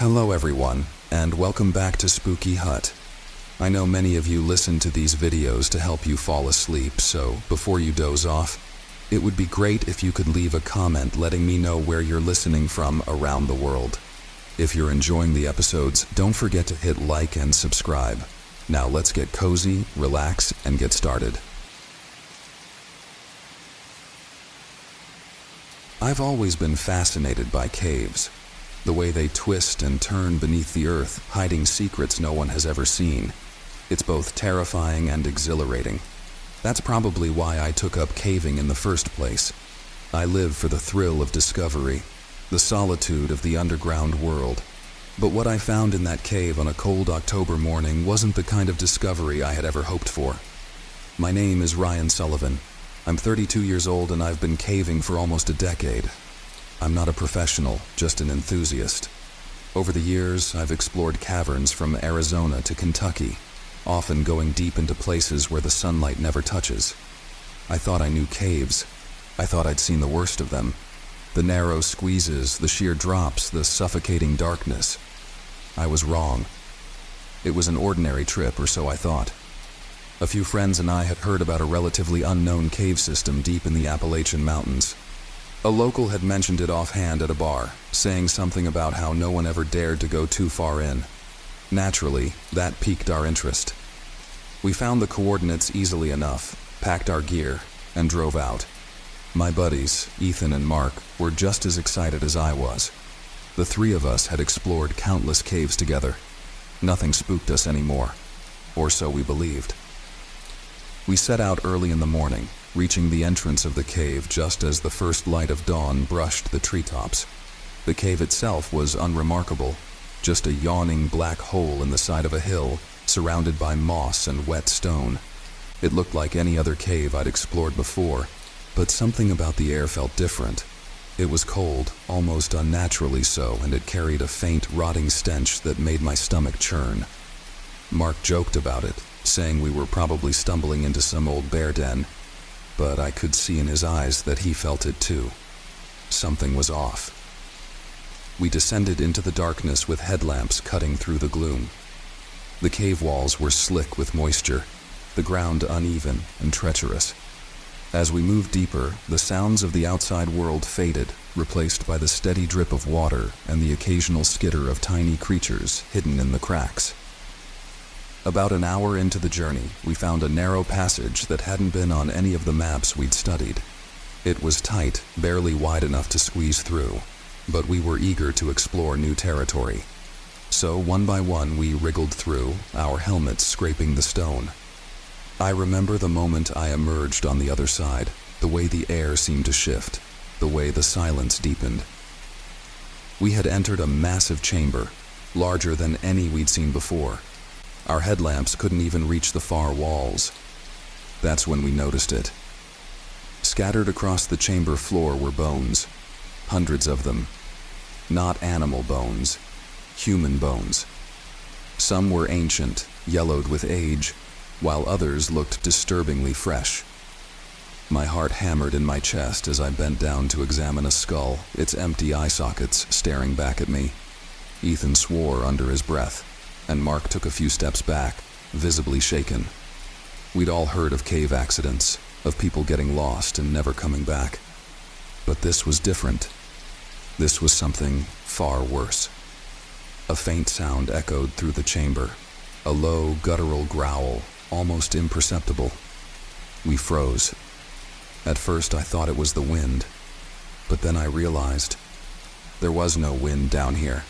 Hello everyone, and welcome back to Spooky Hut. I know many of you listen to these videos to help you fall asleep, so before you doze off, it would be great if you could leave a comment letting me know where you're listening from around the world. If you're enjoying the episodes, don't forget to hit like and subscribe. Now let's get cozy, relax, and get started. I've always been fascinated by caves. The way they twist and turn beneath the earth, hiding secrets no one has ever seen. It's both terrifying and exhilarating. That's probably why I took up caving in the first place. I live for the thrill of discovery, the solitude of the underground world. But what I found in that cave on a cold October morning wasn't the kind of discovery I had ever hoped for. My name is Ryan Sullivan. I'm 32 years old and I've been caving for almost a decade. I'm not a professional, just an enthusiast. Over the years, I've explored caverns from Arizona to Kentucky, often going deep into places where the sunlight never touches. I thought I knew caves. I thought I'd seen the worst of them. The narrow squeezes, the sheer drops, the suffocating darkness. I was wrong. It was an ordinary trip, or so I thought. A few friends and I had heard about a relatively unknown cave system deep in the Appalachian Mountains. A local had mentioned it offhand at a bar, saying something about how no one ever dared to go too far in. Naturally, that piqued our interest. We found the coordinates easily enough, packed our gear, and drove out. My buddies, Ethan and Mark, were just as excited as I was. The three of us had explored countless caves together. Nothing spooked us anymore, or so we believed. We set out early in the morning, reaching the entrance of the cave just as the first light of dawn brushed the treetops. The cave itself was unremarkable, just a yawning black hole in the side of a hill, surrounded by moss and wet stone. It looked like any other cave I'd explored before, but something about the air felt different. It was cold, almost unnaturally so, and it carried a faint, rotting stench that made my stomach churn. Mark joked about it, saying we were probably stumbling into some old bear den, but I could see in his eyes that he felt it too. Something was off. We descended into the darkness with headlamps cutting through the gloom. The cave walls were slick with moisture, the ground uneven and treacherous. As we moved deeper, the sounds of the outside world faded, replaced by the steady drip of water and the occasional skitter of tiny creatures hidden in the cracks. About an hour into the journey, we found a narrow passage that hadn't been on any of the maps we'd studied. It was tight, barely wide enough to squeeze through, but we were eager to explore new territory. So one by one we wriggled through, our helmets scraping the stone. I remember the moment I emerged on the other side, the way the air seemed to shift, the way the silence deepened. We had entered a massive chamber, larger than any we'd seen before. Our headlamps couldn't even reach the far walls. That's when we noticed it. Scattered across the chamber floor were bones, hundreds of them. Not animal bones, human bones. Some were ancient, yellowed with age, while others looked disturbingly fresh. My heart hammered in my chest as I bent down to examine a skull, its empty eye sockets staring back at me. Ethan swore under his breath, and Mark took a few steps back, visibly shaken. We'd all heard of cave accidents, of people getting lost and never coming back. But this was different. This was something far worse. A faint sound echoed through the chamber, a low, guttural growl, almost imperceptible. We froze. At first I thought it was the wind, but then I realized there was no wind down here.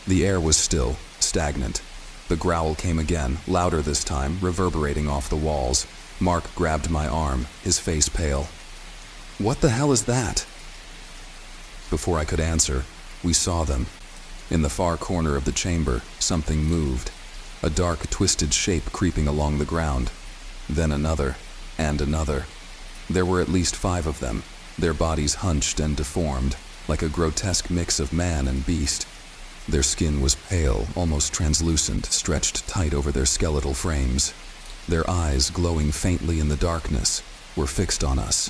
The air was still, stagnant. The growl came again, louder this time, reverberating off the walls. Mark grabbed my arm, his face pale. "What the hell is that?" Before I could answer, we saw them. In the far corner of the chamber, something moved, a dark, twisted shape creeping along the ground. Then another, and another. There were at least 5 of them, their bodies hunched and deformed, like a grotesque mix of man and beast. Their skin was pale, almost translucent, stretched tight over their skeletal frames. Their eyes, glowing faintly in the darkness, were fixed on us.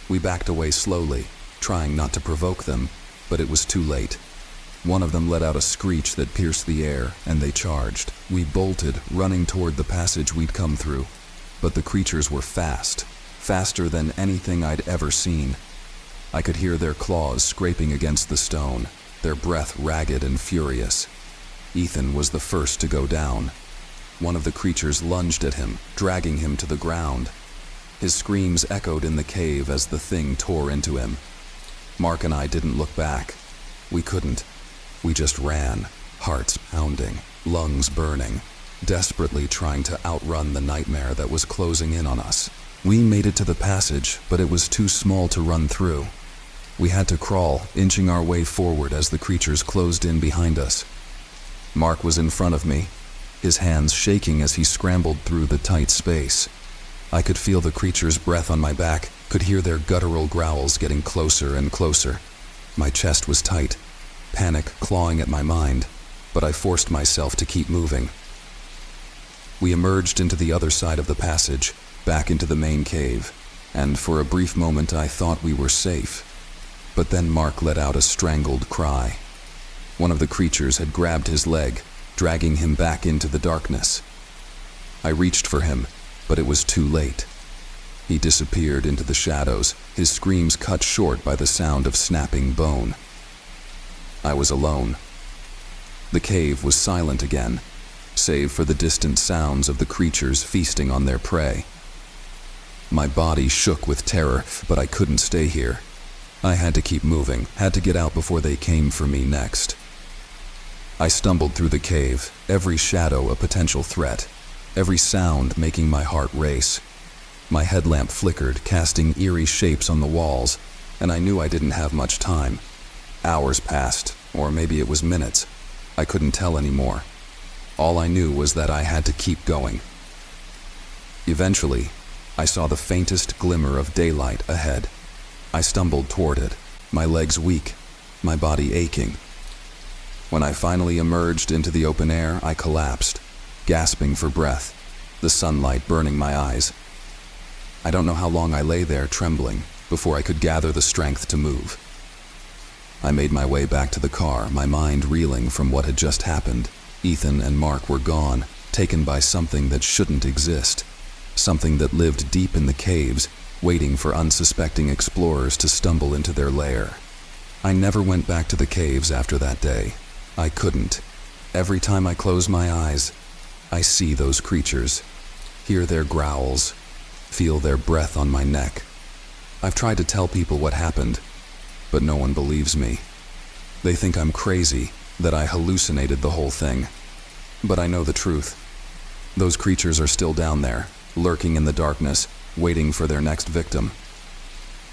We backed away slowly, trying not to provoke them, but it was too late. One of them let out a screech that pierced the air, and they charged. We bolted, running toward the passage we'd come through. But the creatures were fast, faster than anything I'd ever seen. I could hear their claws scraping against the stone, their breath ragged and furious. Ethan was the first to go down. One of the creatures lunged at him, dragging him to the ground. His screams echoed in the cave as the thing tore into him. Mark and I didn't look back. We couldn't. We just ran, hearts pounding, lungs burning, desperately trying to outrun the nightmare that was closing in on us. We made it to the passage, but it was too small to run through. We had to crawl, inching our way forward as the creatures closed in behind us. Mark was in front of me, his hands shaking as he scrambled through the tight space. I could feel the creature's breath on my back, could hear their guttural growls getting closer and closer. My chest was tight, panic clawing at my mind, but I forced myself to keep moving. We emerged into the other side of the passage, back into the main cave, and for a brief moment I thought we were safe. But then Mark let out a strangled cry. One of the creatures had grabbed his leg, dragging him back into the darkness. I reached for him, but it was too late. He disappeared into the shadows, his screams cut short by the sound of snapping bone. I was alone. The cave was silent again, save for the distant sounds of the creatures feasting on their prey. My body shook with terror, but I couldn't stay here. I had to keep moving, had to get out before they came for me next. I stumbled through the cave, every shadow a potential threat, every sound making my heart race. My headlamp flickered, casting eerie shapes on the walls, and I knew I didn't have much time. Hours passed, or maybe it was minutes. I couldn't tell anymore. All I knew was that I had to keep going. Eventually, I saw the faintest glimmer of daylight ahead. I stumbled toward it, my legs weak, my body aching. When I finally emerged into the open air, I collapsed, gasping for breath, the sunlight burning my eyes. I don't know how long I lay there trembling before I could gather the strength to move. I made my way back to the car, my mind reeling from what had just happened. Ethan and Mark were gone, taken by something that shouldn't exist, something that lived deep in the caves, waiting for unsuspecting explorers to stumble into their lair. I never went back to the caves after that day. I couldn't. Every time I close my eyes, I see those creatures, hear their growls, feel their breath on my neck. I've tried to tell people what happened, but no one believes me. They think I'm crazy, that I hallucinated the whole thing. But I know the truth. Those creatures are still down there, lurking in the darkness, waiting for their next victim.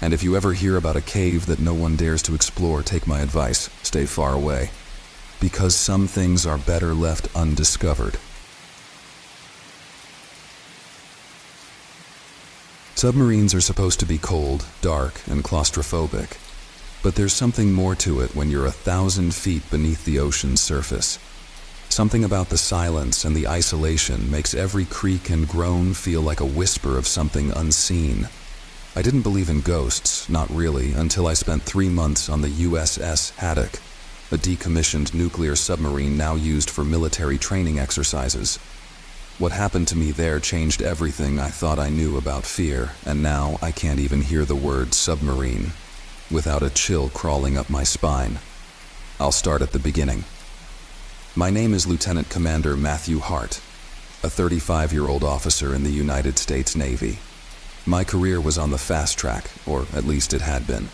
And if you ever hear about a cave that no one dares to explore, take my advice, stay far away. Because some things are better left undiscovered. Submarines are supposed to be cold, dark, and claustrophobic. But there's something more to it when you're 1,000 feet beneath the ocean's surface. Something about the silence and the isolation makes every creak and groan feel like a whisper of something unseen. I didn't believe in ghosts, not really, until I spent 3 months on the USS Haddock, a decommissioned nuclear submarine now used for military training exercises. What happened to me there changed everything I thought I knew about fear, and now I can't even hear the word submarine without a chill crawling up my spine. I'll start at the beginning. My name is Lieutenant Commander Matthew Hart, a 35-year-old officer in the United States Navy. My career was on the fast track, or at least it had been.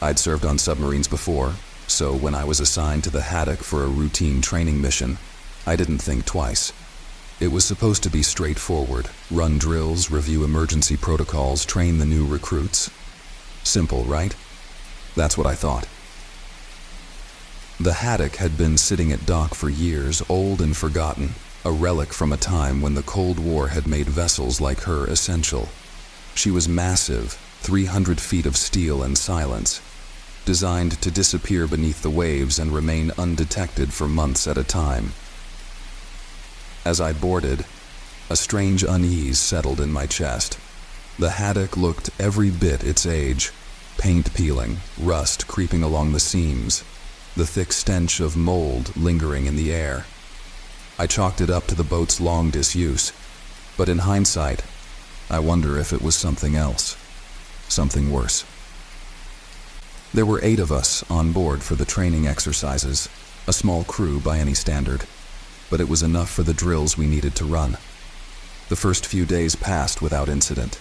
I'd served on submarines before, so when I was assigned to the Haddock for a routine training mission, I didn't think twice. It was supposed to be straightforward, run drills, review emergency protocols, train the new recruits. Simple, right? That's what I thought. The Haddock had been sitting at dock for years, old and forgotten, a relic from a time when the Cold War had made vessels like her essential. She was massive, 300 feet of steel and silence, designed to disappear beneath the waves and remain undetected for months at a time. As I boarded, a strange unease settled in my chest. The Haddock looked every bit its age, paint peeling, rust creeping along the seams. the thick stench of mold lingering in the air. I chalked it up to the boat's long disuse, but in hindsight, I wonder if it was something else, something worse. There were 8 of us on board for the training exercises, a small crew by any standard, but it was enough for the drills we needed to run. The first few days passed without incident.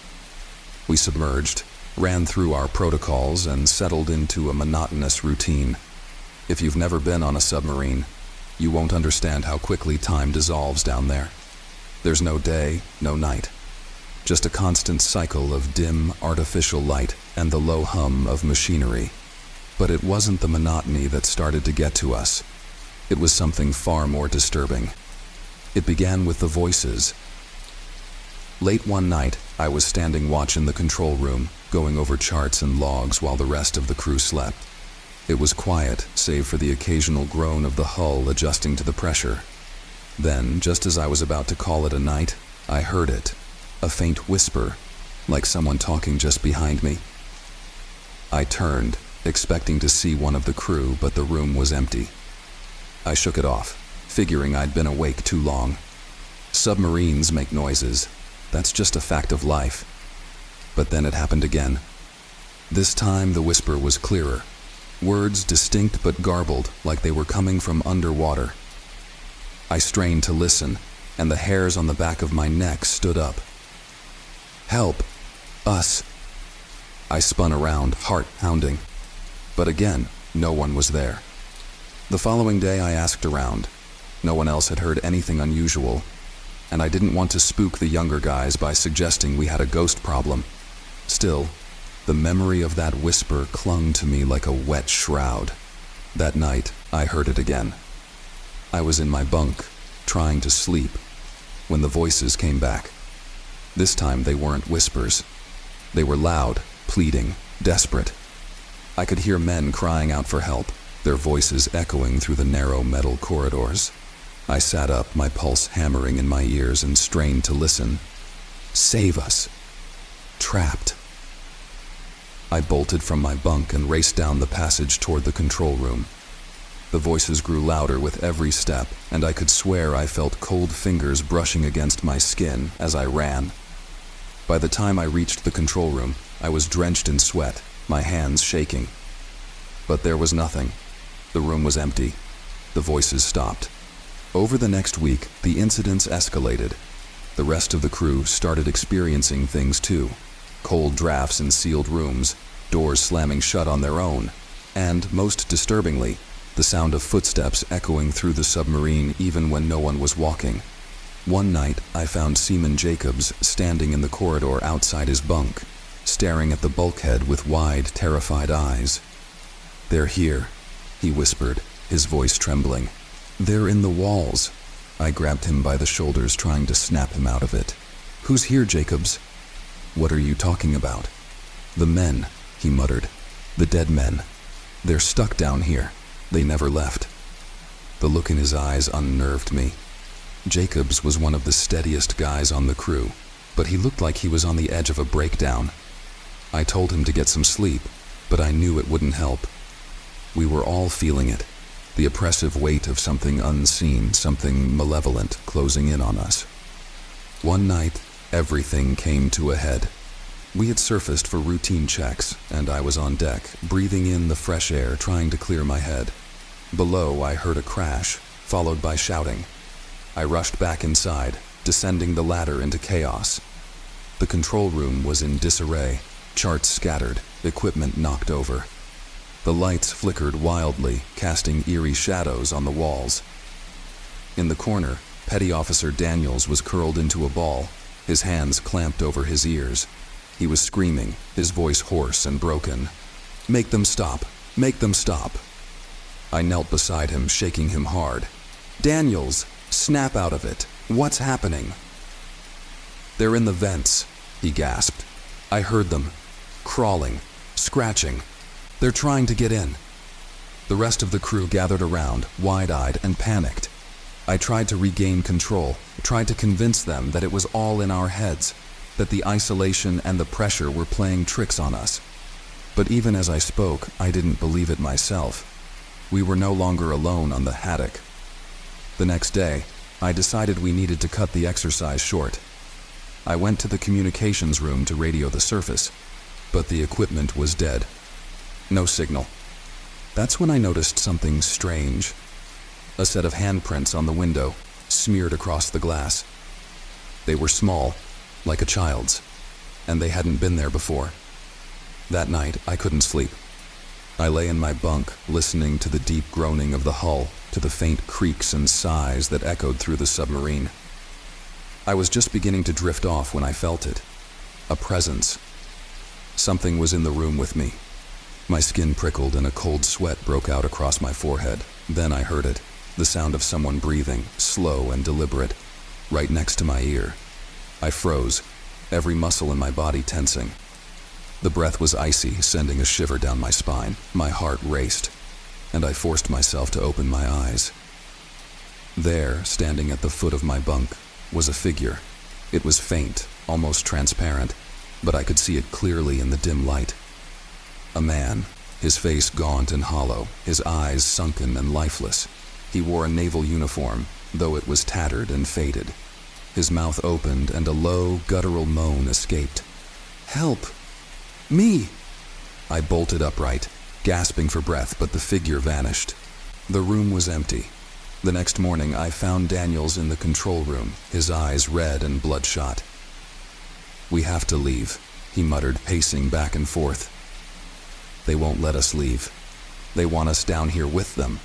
We submerged, ran through our protocols, and settled into a monotonous routine. If you've never been on a submarine, you won't understand how quickly time dissolves down there. There's no day, no night. Just a constant cycle of dim, artificial light and the low hum of machinery. But it wasn't the monotony that started to get to us. It was something far more disturbing. It began with the voices. Late one night, I was standing watch in the control room, going over charts and logs while the rest of the crew slept. It was quiet, save for the occasional groan of the hull adjusting to the pressure. Then, just as I was about to call it a night, I heard it. A faint whisper, like someone talking just behind me. I turned, expecting to see one of the crew, but the room was empty. I shook it off, figuring I'd been awake too long. Submarines make noises. That's just a fact of life. But then it happened again. This time the whisper was clearer. Words distinct but garbled, like they were coming from underwater. I strained to listen, and the hairs on the back of my neck stood up. Help! Us! I spun around, heart pounding. But again, no one was there. The following day I asked around. No one else had heard anything unusual, and I didn't want to spook the younger guys by suggesting we had a ghost problem. Still, the memory of that whisper clung to me like a wet shroud. That night, I heard it again. I was in my bunk, trying to sleep, when the voices came back. This time they weren't whispers. They were loud, pleading, desperate. I could hear men crying out for help, their voices echoing through the narrow metal corridors. I sat up, my pulse hammering in my ears, and strained to listen. Save us! Trapped! I bolted from my bunk and raced down the passage toward the control room. The voices grew louder with every step, and I could swear I felt cold fingers brushing against my skin as I ran. By the time I reached the control room, I was drenched in sweat, my hands shaking. But there was nothing. The room was empty. The voices stopped. Over the next week, the incidents escalated. The rest of the crew started experiencing things too. Cold drafts in sealed rooms, doors slamming shut on their own, and, most disturbingly, the sound of footsteps echoing through the submarine even when no one was walking. One night, I found Seaman Jacobs standing in the corridor outside his bunk, staring at the bulkhead with wide, terrified eyes. "They're here," he whispered, his voice trembling. "They're in the walls." I grabbed him by the shoulders, trying to snap him out of it. "Who's here, Jacobs?" "What are you talking about?" "The men," he muttered. "The dead men. They're stuck down here. They never left." The look in his eyes unnerved me. Jacobs was one of the steadiest guys on the crew, but he looked like he was on the edge of a breakdown. I told him to get some sleep, but I knew it wouldn't help. We were all feeling it, the oppressive weight of something unseen, something malevolent closing in on us. One night, everything came to a head. We had surfaced for routine checks, and I was on deck, breathing in the fresh air, trying to clear my head. Below, I heard a crash, followed by shouting. I rushed back inside, descending the ladder into chaos. The control room was in disarray, charts scattered, equipment knocked over. The lights flickered wildly, casting eerie shadows on the walls. In the corner, Petty Officer Daniels was curled into a ball, his hands clamped over his ears. He was screaming, his voice hoarse and broken. "Make them stop! Make them stop!" I knelt beside him, shaking him hard. "Daniels, snap out of it! What's happening?" "They're in the vents," he gasped. I heard them, crawling, scratching. "They're trying to get in." The rest of the crew gathered around, wide-eyed and panicked. I tried to regain control, tried to convince them that it was all in our heads, that the isolation and the pressure were playing tricks on us. But even as I spoke, I didn't believe it myself. We were no longer alone on the haddock. The next day, I decided we needed to cut the exercise short. I went to the communications room to radio the surface, but the equipment was dead. No signal. That's when I noticed something strange. A set of handprints on the window, smeared across the glass. They were small, like a child's, and they hadn't been there before. That night, I couldn't sleep. I lay in my bunk, listening to the deep groaning of the hull, to the faint creaks and sighs that echoed through the submarine. I was just beginning to drift off when I felt it. A presence. Something was in the room with me. My skin prickled and a cold sweat broke out across my forehead. Then I heard it, the sound of someone breathing, slow and deliberate, right next to my ear. I froze, every muscle in my body tensing. The breath was icy, sending a shiver down my spine. My heart raced, and I forced myself to open my eyes. There, standing at the foot of my bunk, was a figure. It was faint, almost transparent, but I could see it clearly in the dim light. A man, his face gaunt and hollow, his eyes sunken and lifeless. He wore a naval uniform, though it was tattered and faded. His mouth opened and a low, guttural moan escaped. "Help! Me!" I bolted upright, gasping for breath, but the figure vanished. The room was empty. The next morning, I found Daniels in the control room, his eyes red and bloodshot. "We have to leave," he muttered, pacing back and forth. "They won't let us leave. They want us down here with them."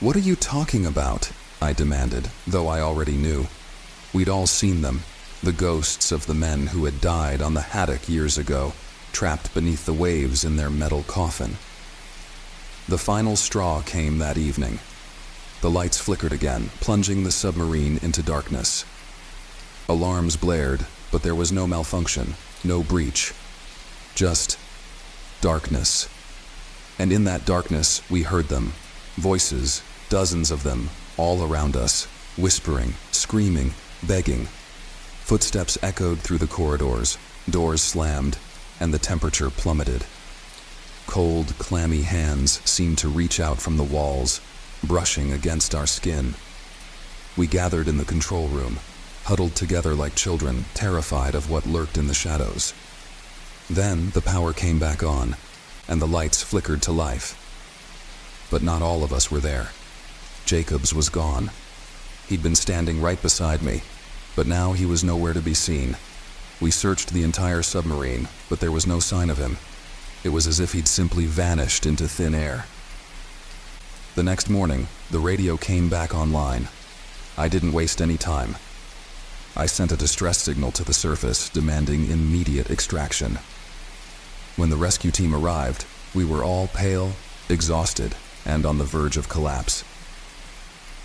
"What are you talking about?" I demanded, though I already knew. We'd all seen them, the ghosts of the men who had died on the haddock years ago, trapped beneath the waves in their metal coffin. The final straw came that evening. The lights flickered again, plunging the submarine into darkness. Alarms blared, but there was no malfunction, no breach. Just darkness. And in that darkness, we heard them. Voices, dozens of them, all around us, whispering, screaming, begging. Footsteps echoed through the corridors, doors slammed, and the temperature plummeted. Cold, clammy hands seemed to reach out from the walls, brushing against our skin. We gathered in the control room, huddled together like children, terrified of what lurked in the shadows. Then the power came back on, and the lights flickered to life. But not all of us were there. Jacobs was gone. He'd been standing right beside me, but now he was nowhere to be seen. We searched the entire submarine, but there was no sign of him. It was as if he'd simply vanished into thin air. The next morning, the radio came back online. I didn't waste any time. I sent a distress signal to the surface, demanding immediate extraction. When the rescue team arrived, we were all pale, exhausted, and on the verge of collapse.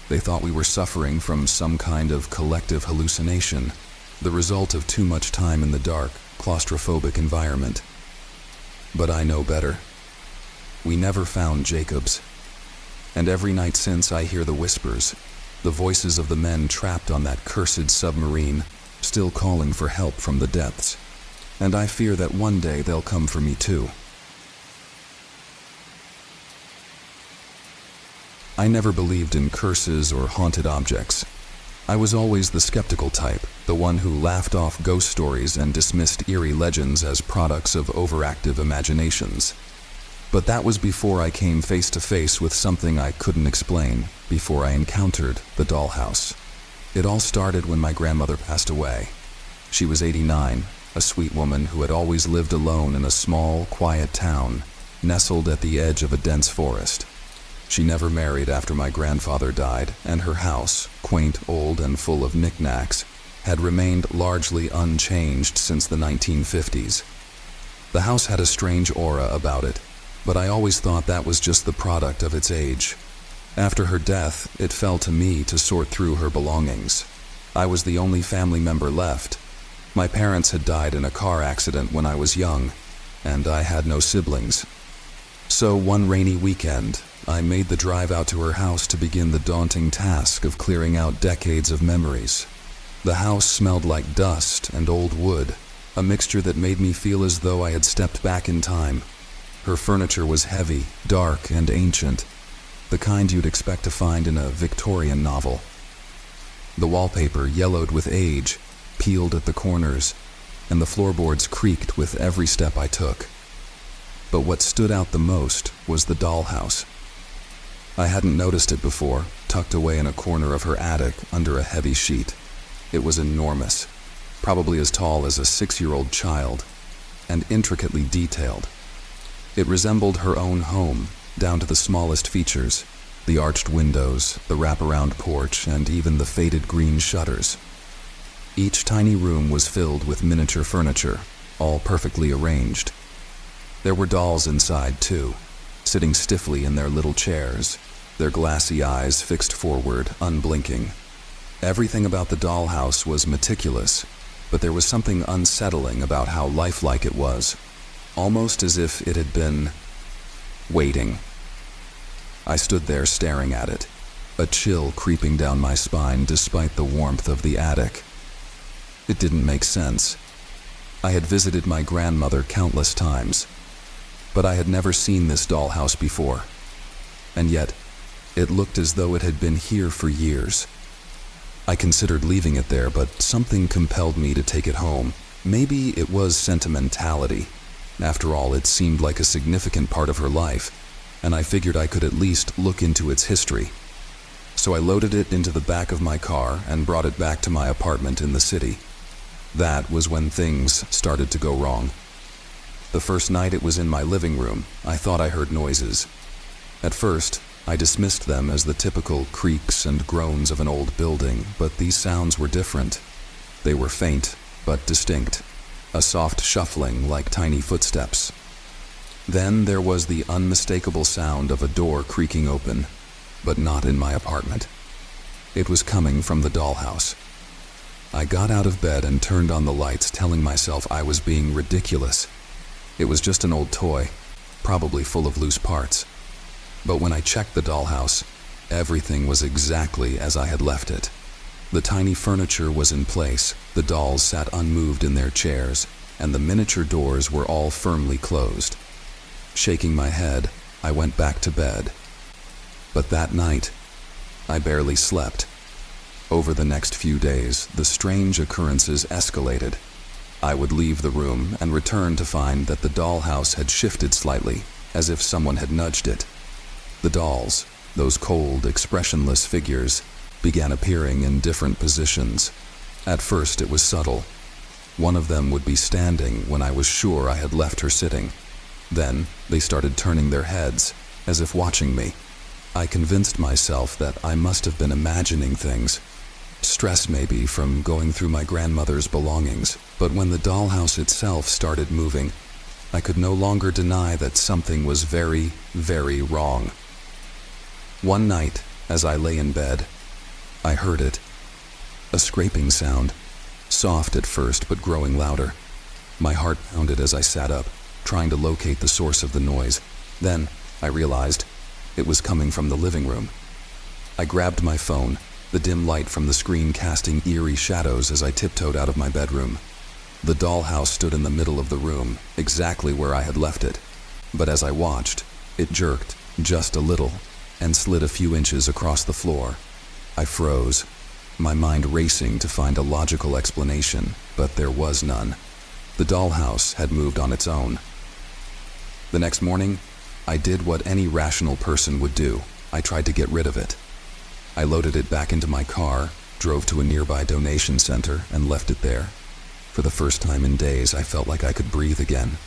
They thought we were suffering from some kind of collective hallucination, the result of too much time in the dark, claustrophobic environment. But I know better. We never found Jacobs. And every night since, I hear the whispers, the voices of the men trapped on that cursed submarine, still calling for help from the depths. And I fear that one day they'll come for me too. I never believed in curses or haunted objects. I was always the skeptical type, the one who laughed off ghost stories and dismissed eerie legends as products of overactive imaginations. But that was before I came face to face with something I couldn't explain, before I encountered the dollhouse. It all started when my grandmother passed away. She was 89, a sweet woman who had always lived alone in a small, quiet town, nestled at the edge of a dense forest. She never married after my grandfather died, and her house, quaint, old, and full of knickknacks, had remained largely unchanged since the 1950s. The house had a strange aura about it, but I always thought that was just the product of its age. After her death, it fell to me to sort through her belongings. I was the only family member left. My parents had died in a car accident when I was young, and I had no siblings. So one rainy weekend, I made the drive out to her house to begin the daunting task of clearing out decades of memories. The house smelled like dust and old wood, a mixture that made me feel as though I had stepped back in time. Her furniture was heavy, dark, and ancient, the kind you'd expect to find in a Victorian novel. The wallpaper yellowed with age, peeled at the corners, and the floorboards creaked with every step I took. But what stood out the most was the dollhouse. I hadn't noticed it before, tucked away in a corner of her attic under a heavy sheet. It was enormous, probably as tall as a 6-year-old child, and intricately detailed. It resembled her own home, down to the smallest features, the arched windows, the wraparound porch, and even the faded green shutters. Each tiny room was filled with miniature furniture, all perfectly arranged. There were dolls inside, too, sitting stiffly in their little chairs, their glassy eyes fixed forward, unblinking. Everything about the dollhouse was meticulous, but there was something unsettling about how lifelike it was, almost as if it had been waiting. I stood there staring at it, a chill creeping down my spine despite the warmth of the attic. It didn't make sense. I had visited my grandmother countless times, but I had never seen this dollhouse before, and yet it looked as though it had been here for years. I considered leaving it there, but something compelled me to take it home. Maybe it was sentimentality. After all, it seemed like a significant part of her life, and I figured I could at least look into its history. So I loaded it into the back of my car and brought it back to my apartment in the city. That was when things started to go wrong. The first night it was in my living room, I thought I heard noises. At first, I dismissed them as the typical creaks and groans of an old building, but these sounds were different. They were faint, but distinct, a soft shuffling like tiny footsteps. Then there was the unmistakable sound of a door creaking open, but not in my apartment. It was coming from the dollhouse. I got out of bed and turned on the lights, telling myself I was being ridiculous. It was just an old toy, probably full of loose parts. But when I checked the dollhouse, everything was exactly as I had left it. The tiny furniture was in place, the dolls sat unmoved in their chairs, and the miniature doors were all firmly closed. Shaking my head, I went back to bed. But that night, I barely slept. Over the next few days, the strange occurrences escalated. I would leave the room and return to find that the dollhouse had shifted slightly, as if someone had nudged it. The dolls, those cold, expressionless figures, began appearing in different positions. At first it was subtle. One of them would be standing when I was sure I had left her sitting. Then they started turning their heads, as if watching me. I convinced myself that I must have been imagining things. Stress maybe from going through my grandmother's belongings. But when the dollhouse itself started moving, I could no longer deny that something was very, very wrong. One night, as I lay in bed, I heard it. A scraping sound, soft at first but growing louder. My heart pounded as I sat up, trying to locate the source of the noise. Then I realized it was coming from the living room. I grabbed my phone, the dim light from the screen casting eerie shadows as I tiptoed out of my bedroom. The dollhouse stood in the middle of the room, exactly where I had left it. But as I watched, it jerked, just a little, and slid a few inches across the floor. I froze, my mind racing to find a logical explanation, but there was none. The dollhouse had moved on its own. The next morning, I did what any rational person would do. I tried to get rid of it. I loaded it back into my car, drove to a nearby donation center, and left it there. For the first time in days, I felt like I could breathe again.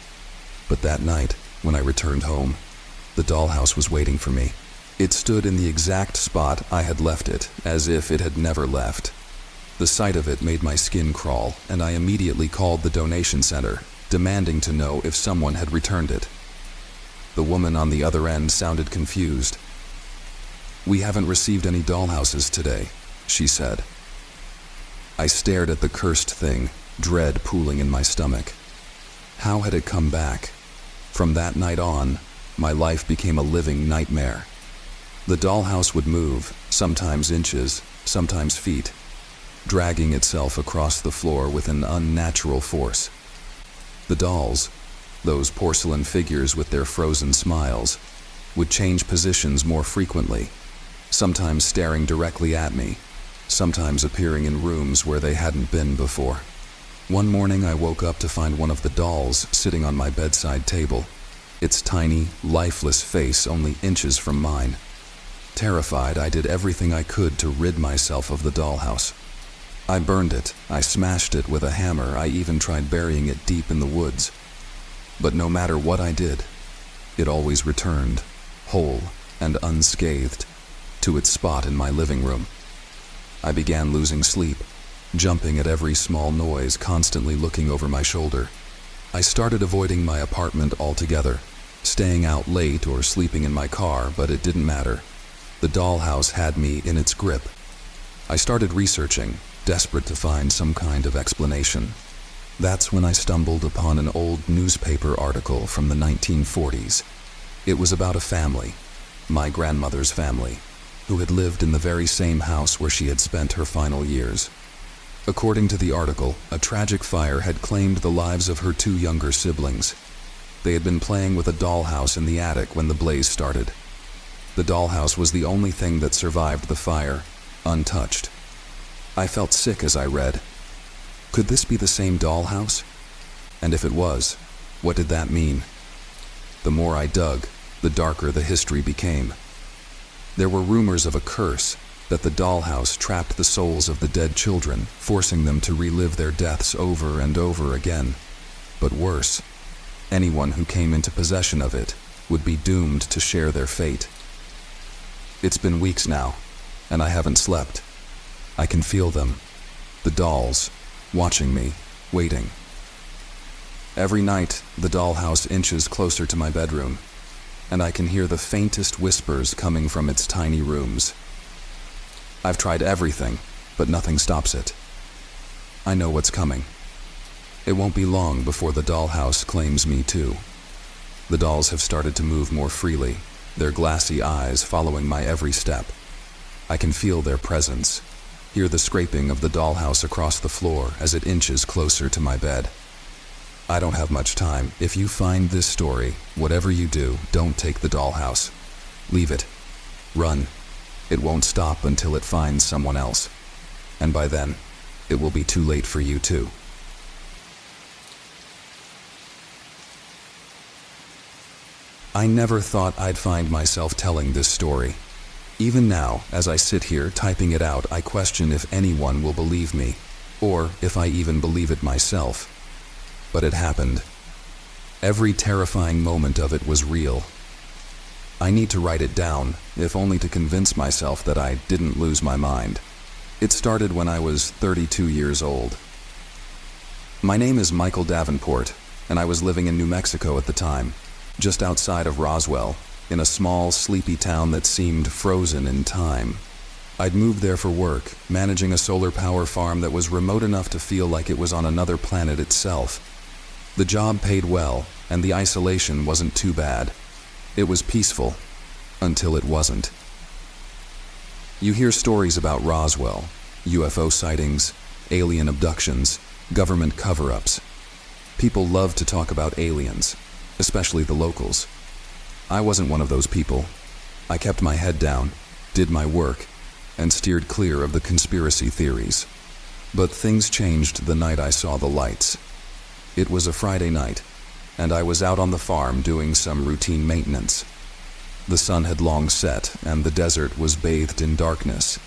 But that night, when I returned home, the dollhouse was waiting for me. It stood in the exact spot I had left it, as if it had never left. The sight of it made my skin crawl, and I immediately called the donation center, demanding to know if someone had returned it. The woman on the other end sounded confused. "We haven't received any dollhouses today," she said. I stared at the cursed thing, dread pooling in my stomach. How had it come back? From that night on, my life became a living nightmare. The dollhouse would move, sometimes inches, sometimes feet, dragging itself across the floor with an unnatural force. The dolls, those porcelain figures with their frozen smiles, would change positions more frequently, sometimes staring directly at me, sometimes appearing in rooms where they hadn't been before. One morning I woke up to find one of the dolls sitting on my bedside table, its tiny, lifeless face only inches from mine. Terrified, I did everything I could to rid myself of the dollhouse. I burned it, I smashed it with a hammer, I even tried burying it deep in the woods. But no matter what I did, it always returned, whole and unscathed, to its spot in my living room. I began losing sleep, jumping at every small noise, constantly looking over my shoulder. I started avoiding my apartment altogether, staying out late or sleeping in my car, but it didn't matter. The dollhouse had me in its grip. I started researching, desperate to find some kind of explanation. That's when I stumbled upon an old newspaper article from the 1940s. It was about a family, my grandmother's family, who had lived in the very same house where she had spent her final years. According to the article, a tragic fire had claimed the lives of her two younger siblings. They had been playing with a dollhouse in the attic when the blaze started. The dollhouse was the only thing that survived the fire, untouched. I felt sick as I read. Could this be the same dollhouse? And if it was, what did that mean? The more I dug, the darker the history became. There were rumors of a curse, that the dollhouse trapped the souls of the dead children, forcing them to relive their deaths over and over again. But worse, anyone who came into possession of it would be doomed to share their fate. It's been weeks now, and I haven't slept. I can feel them, the dolls, watching me, waiting. Every night, the dollhouse inches closer to my bedroom, and I can hear the faintest whispers coming from its tiny rooms. I've tried everything, but nothing stops it. I know what's coming. It won't be long before the dollhouse claims me too. The dolls have started to move more freely, their glassy eyes following my every step. I can feel their presence, hear the scraping of the dollhouse across the floor as it inches closer to my bed. I don't have much time. If you find this story, whatever you do, don't take the dollhouse. Leave it. Run. It won't stop until it finds someone else. And by then, it will be too late for you too. I never thought I'd find myself telling this story. Even now, as I sit here typing it out, I question if anyone will believe me, or if I even believe it myself. But it happened. Every terrifying moment of it was real. I need to write it down, if only to convince myself that I didn't lose my mind. It started when I was 32 years old. My name is Michael Davenport, and I was living in New Mexico at the time, just outside of Roswell, in a small, sleepy town that seemed frozen in time. I'd moved there for work, managing a solar power farm that was remote enough to feel like it was on another planet itself. The job paid well, and the isolation wasn't too bad. It was peaceful, until it wasn't. You hear stories about Roswell, UFO sightings, alien abductions, government cover-ups. People love to talk about aliens, especially the locals. I wasn't one of those people. I kept my head down, did my work, and steered clear of the conspiracy theories. But things changed the night I saw the lights. It was a Friday night, and I was out on the farm doing some routine maintenance. The sun had long set, and the desert was bathed in darkness,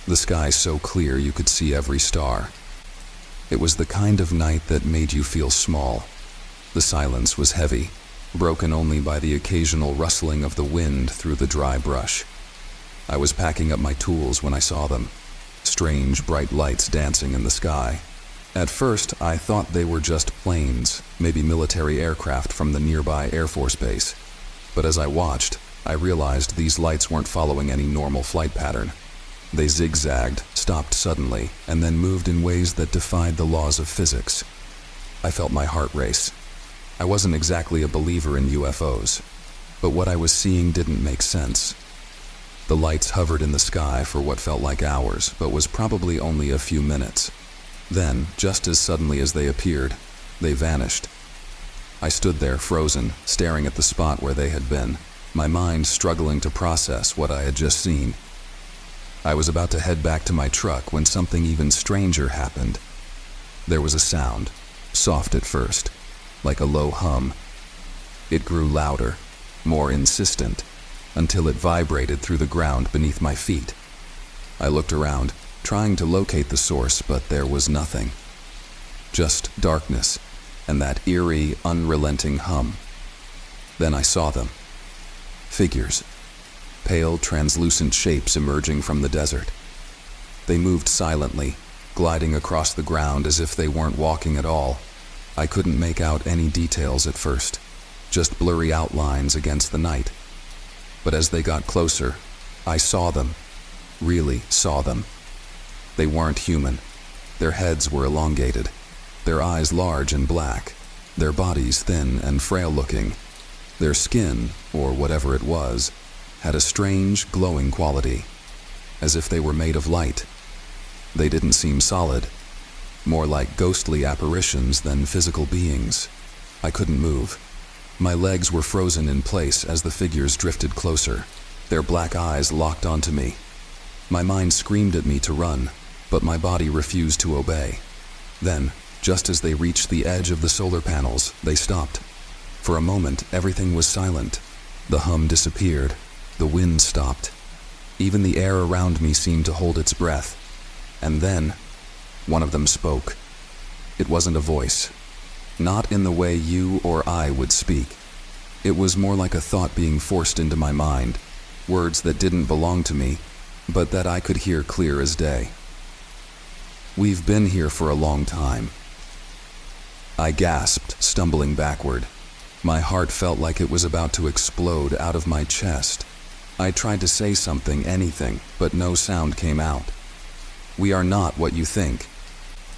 the sky so clear you could see every star. It was the kind of night that made you feel small. The silence was heavy, broken only by the occasional rustling of the wind through the dry brush. I was packing up my tools when I saw them, strange bright lights dancing in the sky. At first, I thought they were just planes, maybe military aircraft from the nearby Air Force base. But as I watched, I realized these lights weren't following any normal flight pattern. They zigzagged, stopped suddenly, and then moved in ways that defied the laws of physics. I felt my heart race. I wasn't exactly a believer in UFOs, but what I was seeing didn't make sense. The lights hovered in the sky for what felt like hours, but was probably only a few minutes. Then, just as suddenly as they appeared, they vanished. I stood there frozen, staring at the spot where they had been. my mind struggling to process what I had just seen. I was about to head back to my truck when something even stranger happened. There was a sound, soft at first, like a low hum. It grew louder, more insistent, until it vibrated through the ground beneath my feet. I looked around, trying to locate the source, but there was nothing. Just darkness, and that eerie, unrelenting hum. Then I saw them. Figures. Pale, translucent shapes emerging from the desert. They moved silently, gliding across the ground as if they weren't walking at all. I couldn't make out any details at first, just blurry outlines against the night. But as they got closer, I saw them. Really saw them. They weren't human. Their heads were elongated, their eyes large and black, their bodies thin and frail-looking. Their skin, or whatever it was, had a strange, glowing quality, as if they were made of light. They didn't seem solid, more like ghostly apparitions than physical beings. I couldn't move. My legs were frozen in place as the figures drifted closer, their black eyes locked onto me. My mind screamed at me to run, but my body refused to obey. Then, just as they reached the edge of the solar panels, they stopped. For a moment, everything was silent. The hum disappeared. The wind stopped. Even the air around me seemed to hold its breath. And then, one of them spoke. It wasn't a voice. Not in the way you or I would speak. It was more like a thought being forced into my mind, words that didn't belong to me, but that I could hear clear as day. "We've been here for a long time." I gasped, stumbling backward. My heart felt like it was about to explode out of my chest. I tried to say something, anything, but no sound came out. "We are not what you think."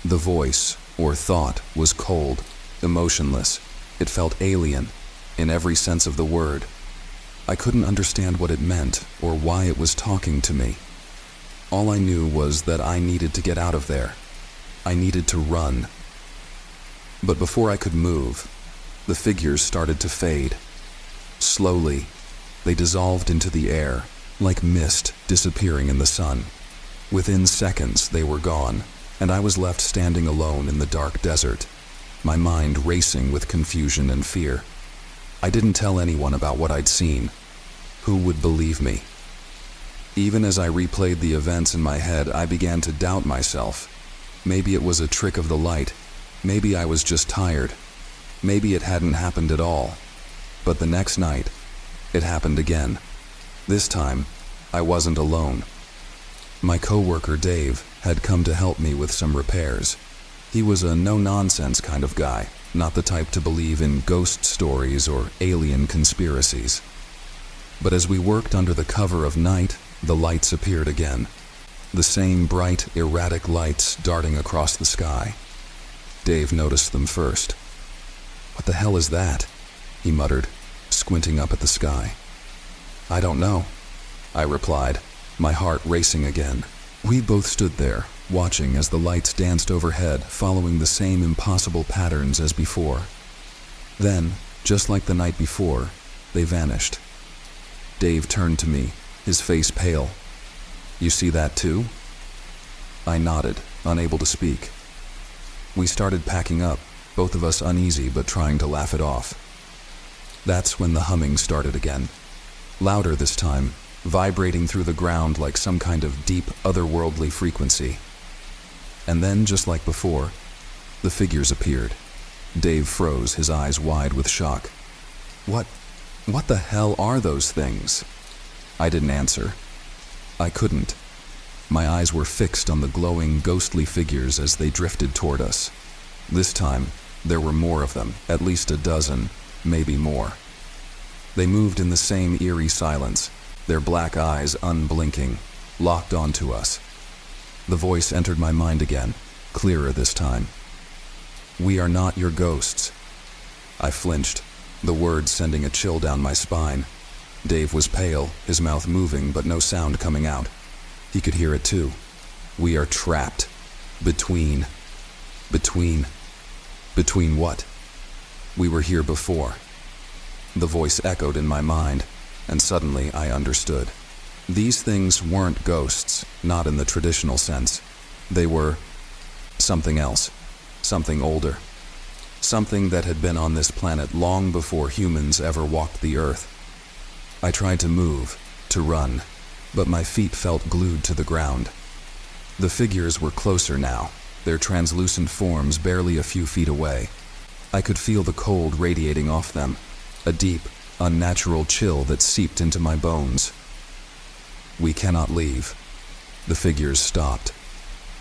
The voice, or thought, was cold, emotionless. It felt alien, in every sense of the word. I couldn't understand what it meant, or why it was talking to me. All I knew was that I needed to get out of there. I needed to run. But before I could move, the figures started to fade. Slowly, they dissolved into the air, like mist disappearing in the sun. Within seconds, they were gone, and I was left standing alone in the dark desert, my mind racing with confusion and fear. I didn't tell anyone about what I'd seen. Who would believe me? Even as I replayed the events in my head, I began to doubt myself. Maybe it was a trick of the light. Maybe I was just tired. Maybe it hadn't happened at all. But the next night, it happened again. This time, I wasn't alone. My coworker Dave had come to help me with some repairs. He was a no-nonsense kind of guy, not the type to believe in ghost stories or alien conspiracies. But as we worked under the cover of night, the lights appeared again. The same bright, erratic lights darting across the sky. Dave noticed them first. "What the hell is that?" he muttered, squinting up at the sky. "I don't know," I replied, my heart racing again. We both stood there, watching as the lights danced overhead, following the same impossible patterns as before. Then, just like the night before, they vanished. Dave turned to me, his face pale. "You see that too?" I nodded, unable to speak. We started packing up, both of us uneasy but trying to laugh it off. That's when the humming started again. Louder this time, vibrating through the ground like some kind of deep, otherworldly frequency. And then, just like before, the figures appeared. Dave froze, his eyes wide with shock. What the hell are those things?" I didn't answer. I couldn't. My eyes were fixed on the glowing, ghostly figures as they drifted toward us. This time, there were more of them, at least a dozen, maybe more. They moved in the same eerie silence, their black eyes unblinking, locked onto us. The voice entered my mind again, clearer this time. "We are not your ghosts." I flinched, the words sending a chill down my spine. Dave was pale, his mouth moving but no sound coming out. He could hear it too. "We are trapped. Between what? We were here before." The voice echoed in my mind. and suddenly I understood. These things weren't ghosts, not in the traditional sense. They were something else, something older, something that had been on this planet long before humans ever walked the earth. I tried to move, to run, but my feet felt glued to the ground. The figures were closer now, their translucent forms barely a few feet away. I could feel the cold radiating off them, a deep, unnatural chill that seeped into my bones. "We cannot leave." The figures stopped.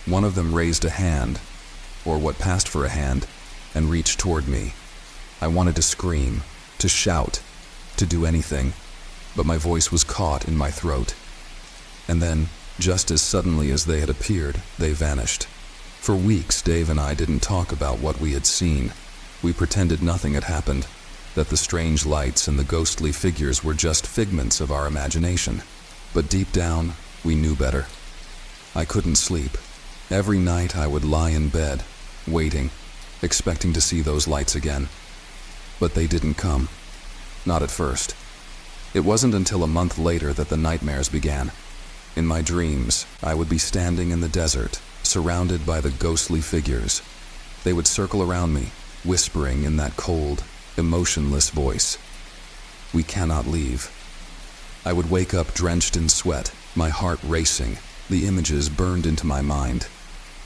One of them raised a hand, or what passed for a hand, and reached toward me. I wanted to scream, to shout, to do anything, but my voice was caught in my throat. And then, just as suddenly as they had appeared, they vanished. For weeks, Dave and I didn't talk about what we had seen. We pretended nothing had happened, that the strange lights and the ghostly figures were just figments of our imagination. But deep down, we knew better. I couldn't sleep. Every night I would lie in bed, waiting, expecting to see those lights again. But they didn't come. Not at first. It wasn't until a month later that the nightmares began. In my dreams, I would be standing in the desert, surrounded by the ghostly figures. They would circle around me, whispering in that cold, emotionless voice, "We cannot leave." I would wake up drenched in sweat, my heart racing, the images burned into my mind.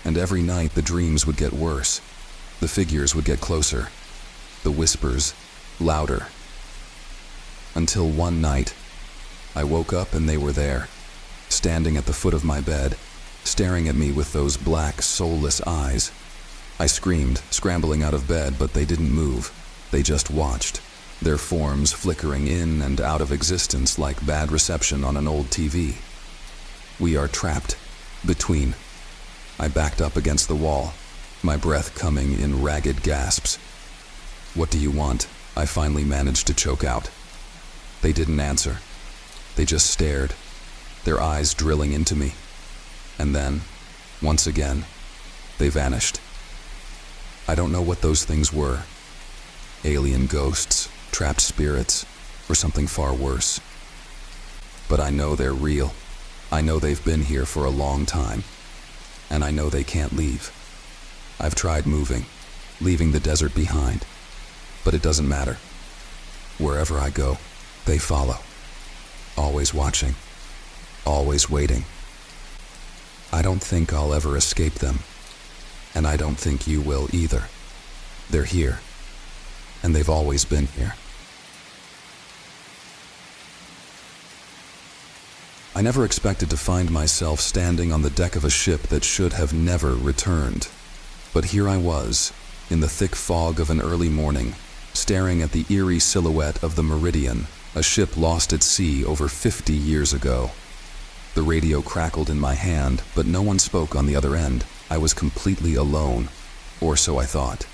And every night the dreams would get worse. The figures would get closer. The whispers louder. Until one night, I woke up and they were there, standing at the foot of my bed, staring at me with those black, soulless eyes. I screamed, scrambling out of bed, but they didn't move. They just watched, their forms flickering in and out of existence like bad reception on an old TV. We are trapped, between. I backed up against the wall, my breath coming in ragged gasps. "What do you want?" I finally managed to choke out. They didn't answer. They just stared, their eyes drilling into me. And then, once again, they vanished. I don't know what those things were. Alien ghosts, trapped spirits, or something far worse. But I know they're real. I know they've been here for a long time. And I know they can't leave. I've tried moving, leaving the desert behind. But it doesn't matter. Wherever I go, they follow. Always watching. Always waiting. I don't think I'll ever escape them. And I don't think you will either. They're here. And they've always been here. I never expected to find myself standing on the deck of a ship that should have never returned. But here I was, in the thick fog of an early morning, staring at the eerie silhouette of the Meridian, a ship lost at sea over 50 years ago. The radio crackled in my hand, but no one spoke on the other end. I was completely alone, or so I thought.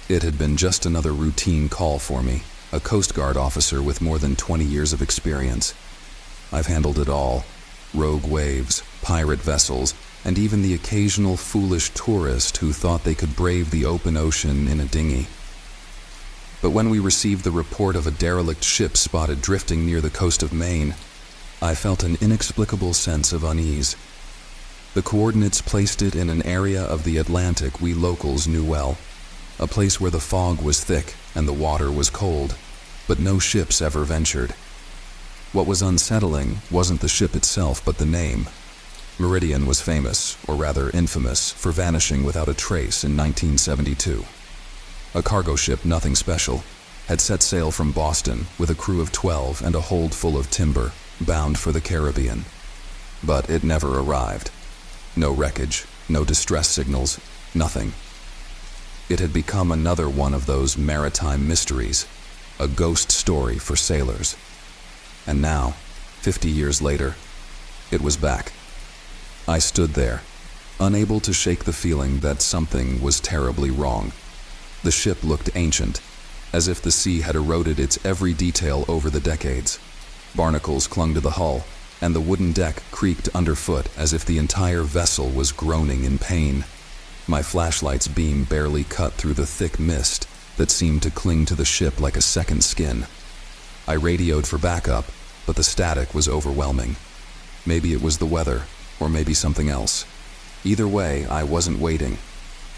It had been just another routine call for me, a Coast Guard officer with more than 20 years of experience. I've handled it all: rogue waves, pirate vessels, and even the occasional foolish tourist who thought they could brave the open ocean in a dinghy. But when we received the report of a derelict ship spotted drifting near the coast of Maine, I felt an inexplicable sense of unease. The coordinates placed it in an area of the Atlantic we locals knew well, a place where the fog was thick and the water was cold, but no ships ever ventured. What was unsettling wasn't the ship itself, but the name. Meridian was famous, or rather infamous, for vanishing without a trace in 1972. A cargo ship, nothing special, had set sail from Boston with a crew of 12 and a hold full of timber, bound for the Caribbean. But it never arrived. No wreckage, no distress signals, nothing. It had become another one of those maritime mysteries, a ghost story for sailors. And now, 50 years later, it was back. I stood there, unable to shake the feeling that something was terribly wrong. The ship looked ancient, as if the sea had eroded its every detail over the decades. Barnacles clung to the hull, and the wooden deck creaked underfoot as if the entire vessel was groaning in pain. My flashlight's beam barely cut through the thick mist that seemed to cling to the ship like a second skin. I radioed for backup, but the static was overwhelming. Maybe it was the weather, or maybe something else. Either way, I wasn't waiting.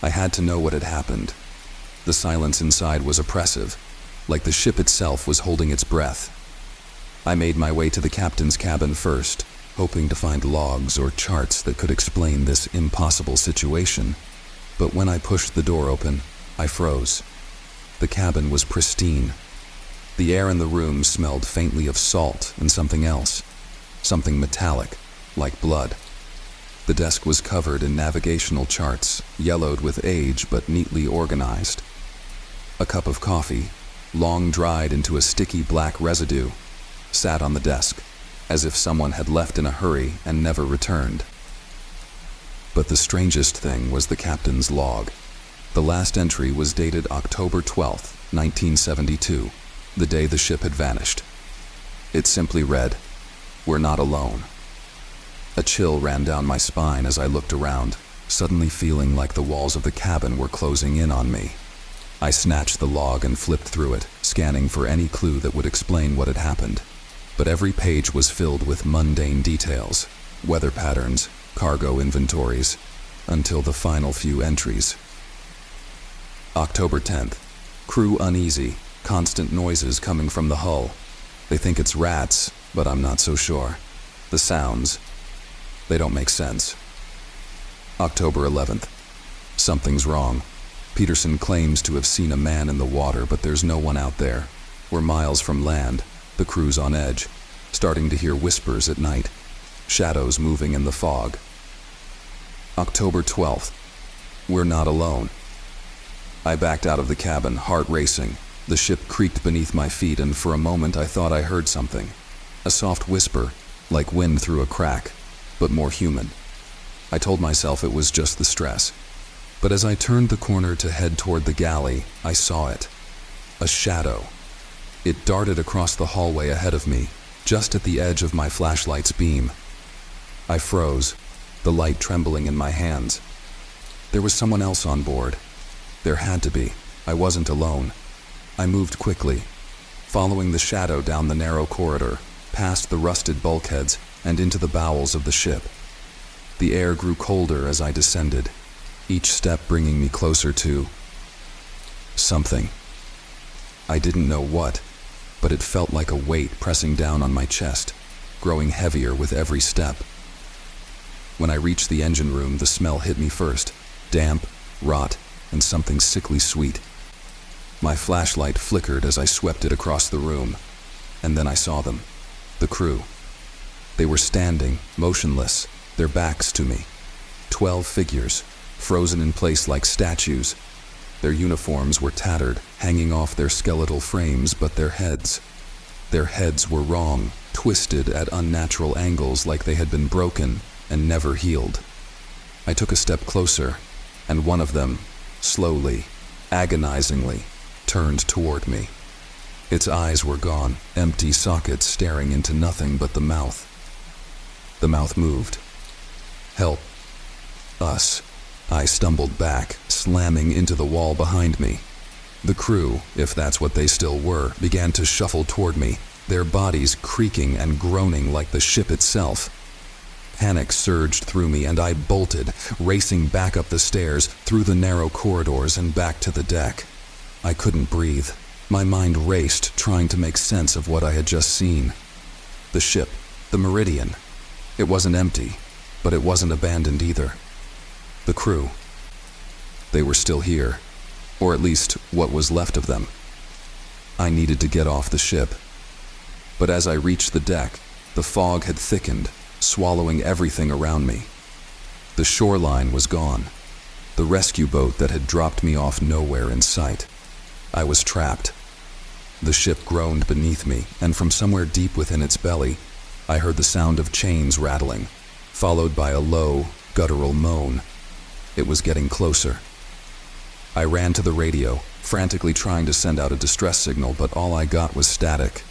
I had to know what had happened. The silence inside was oppressive, like the ship itself was holding its breath. I made my way to the captain's cabin first, hoping to find logs or charts that could explain this impossible situation. But when I pushed the door open, I froze. The cabin was pristine. The air in the room smelled faintly of salt and something else, something metallic, like blood. The desk was covered in navigational charts, yellowed with age but neatly organized. A cup of coffee, long dried into a sticky black residue, sat on the desk, as if someone had left in a hurry and never returned. But the strangest thing was the captain's log. The last entry was dated October 12th, 1972, the day the ship had vanished. It simply read, "We're not alone." A chill ran down my spine as I looked around, suddenly feeling like the walls of the cabin were closing in on me. I snatched the log and flipped through it, scanning for any clue that would explain what had happened. But every page was filled with mundane details, weather patterns, cargo inventories, until the final few entries. October 10th. Crew uneasy, constant noises coming from the hull. They think it's rats, but I'm not so sure. The sounds, they don't make sense. October 11th. Something's wrong. Peterson claims to have seen a man in the water, but there's no one out there. We're miles from land, the crew's on edge, starting to hear whispers at night, shadows moving in the fog. October 12th. We're not alone. I backed out of the cabin, heart racing. The ship creaked beneath my feet, and for a moment I thought I heard something. A soft whisper, like wind through a crack, but more human. I told myself it was just the stress. But as I turned the corner to head toward the galley, I saw it. A shadow. It darted across the hallway ahead of me, just at the edge of my flashlight's beam. I froze, the light trembling in my hands. There was someone else on board. There had to be. I wasn't alone. I moved quickly, following the shadow down the narrow corridor, past the rusted bulkheads, and into the bowels of the ship. The air grew colder as I descended, each step bringing me closer to something. I didn't know what, but it felt like a weight pressing down on my chest, growing heavier with every step. When I reached the engine room, the smell hit me first, damp, rot, and something sickly sweet. My flashlight flickered as I swept it across the room, and then I saw them, the crew. They were standing, motionless, their backs to me. 12 figures, frozen in place like statues. Their uniforms were tattered, hanging off their skeletal frames, but their heads were wrong, twisted at unnatural angles like they had been broken and never healed. I took a step closer, and one of them, slowly, agonizingly, turned toward me. Its eyes were gone, empty sockets staring into nothing but the mouth. The mouth moved. "Help. Us." I stumbled back, slamming into the wall behind me. The crew, if that's what they still were, began to shuffle toward me, their bodies creaking and groaning like the ship itself. Panic surged through me, and I bolted, racing back up the stairs, through the narrow corridors and back to the deck. I couldn't breathe. My mind raced, trying to make sense of what I had just seen. The ship, the Meridian. It wasn't empty, but it wasn't abandoned either. The crew. They were still here, or at least what was left of them. I needed to get off the ship. But as I reached the deck, the fog had thickened, swallowing everything around me. The shoreline was gone, the rescue boat that had dropped me off nowhere in sight. I was trapped. The ship groaned beneath me, and from somewhere deep within its belly, I heard the sound of chains rattling, followed by a low, guttural moan. It was getting closer. I ran to the radio, frantically trying to send out a distress signal, but all I got was static.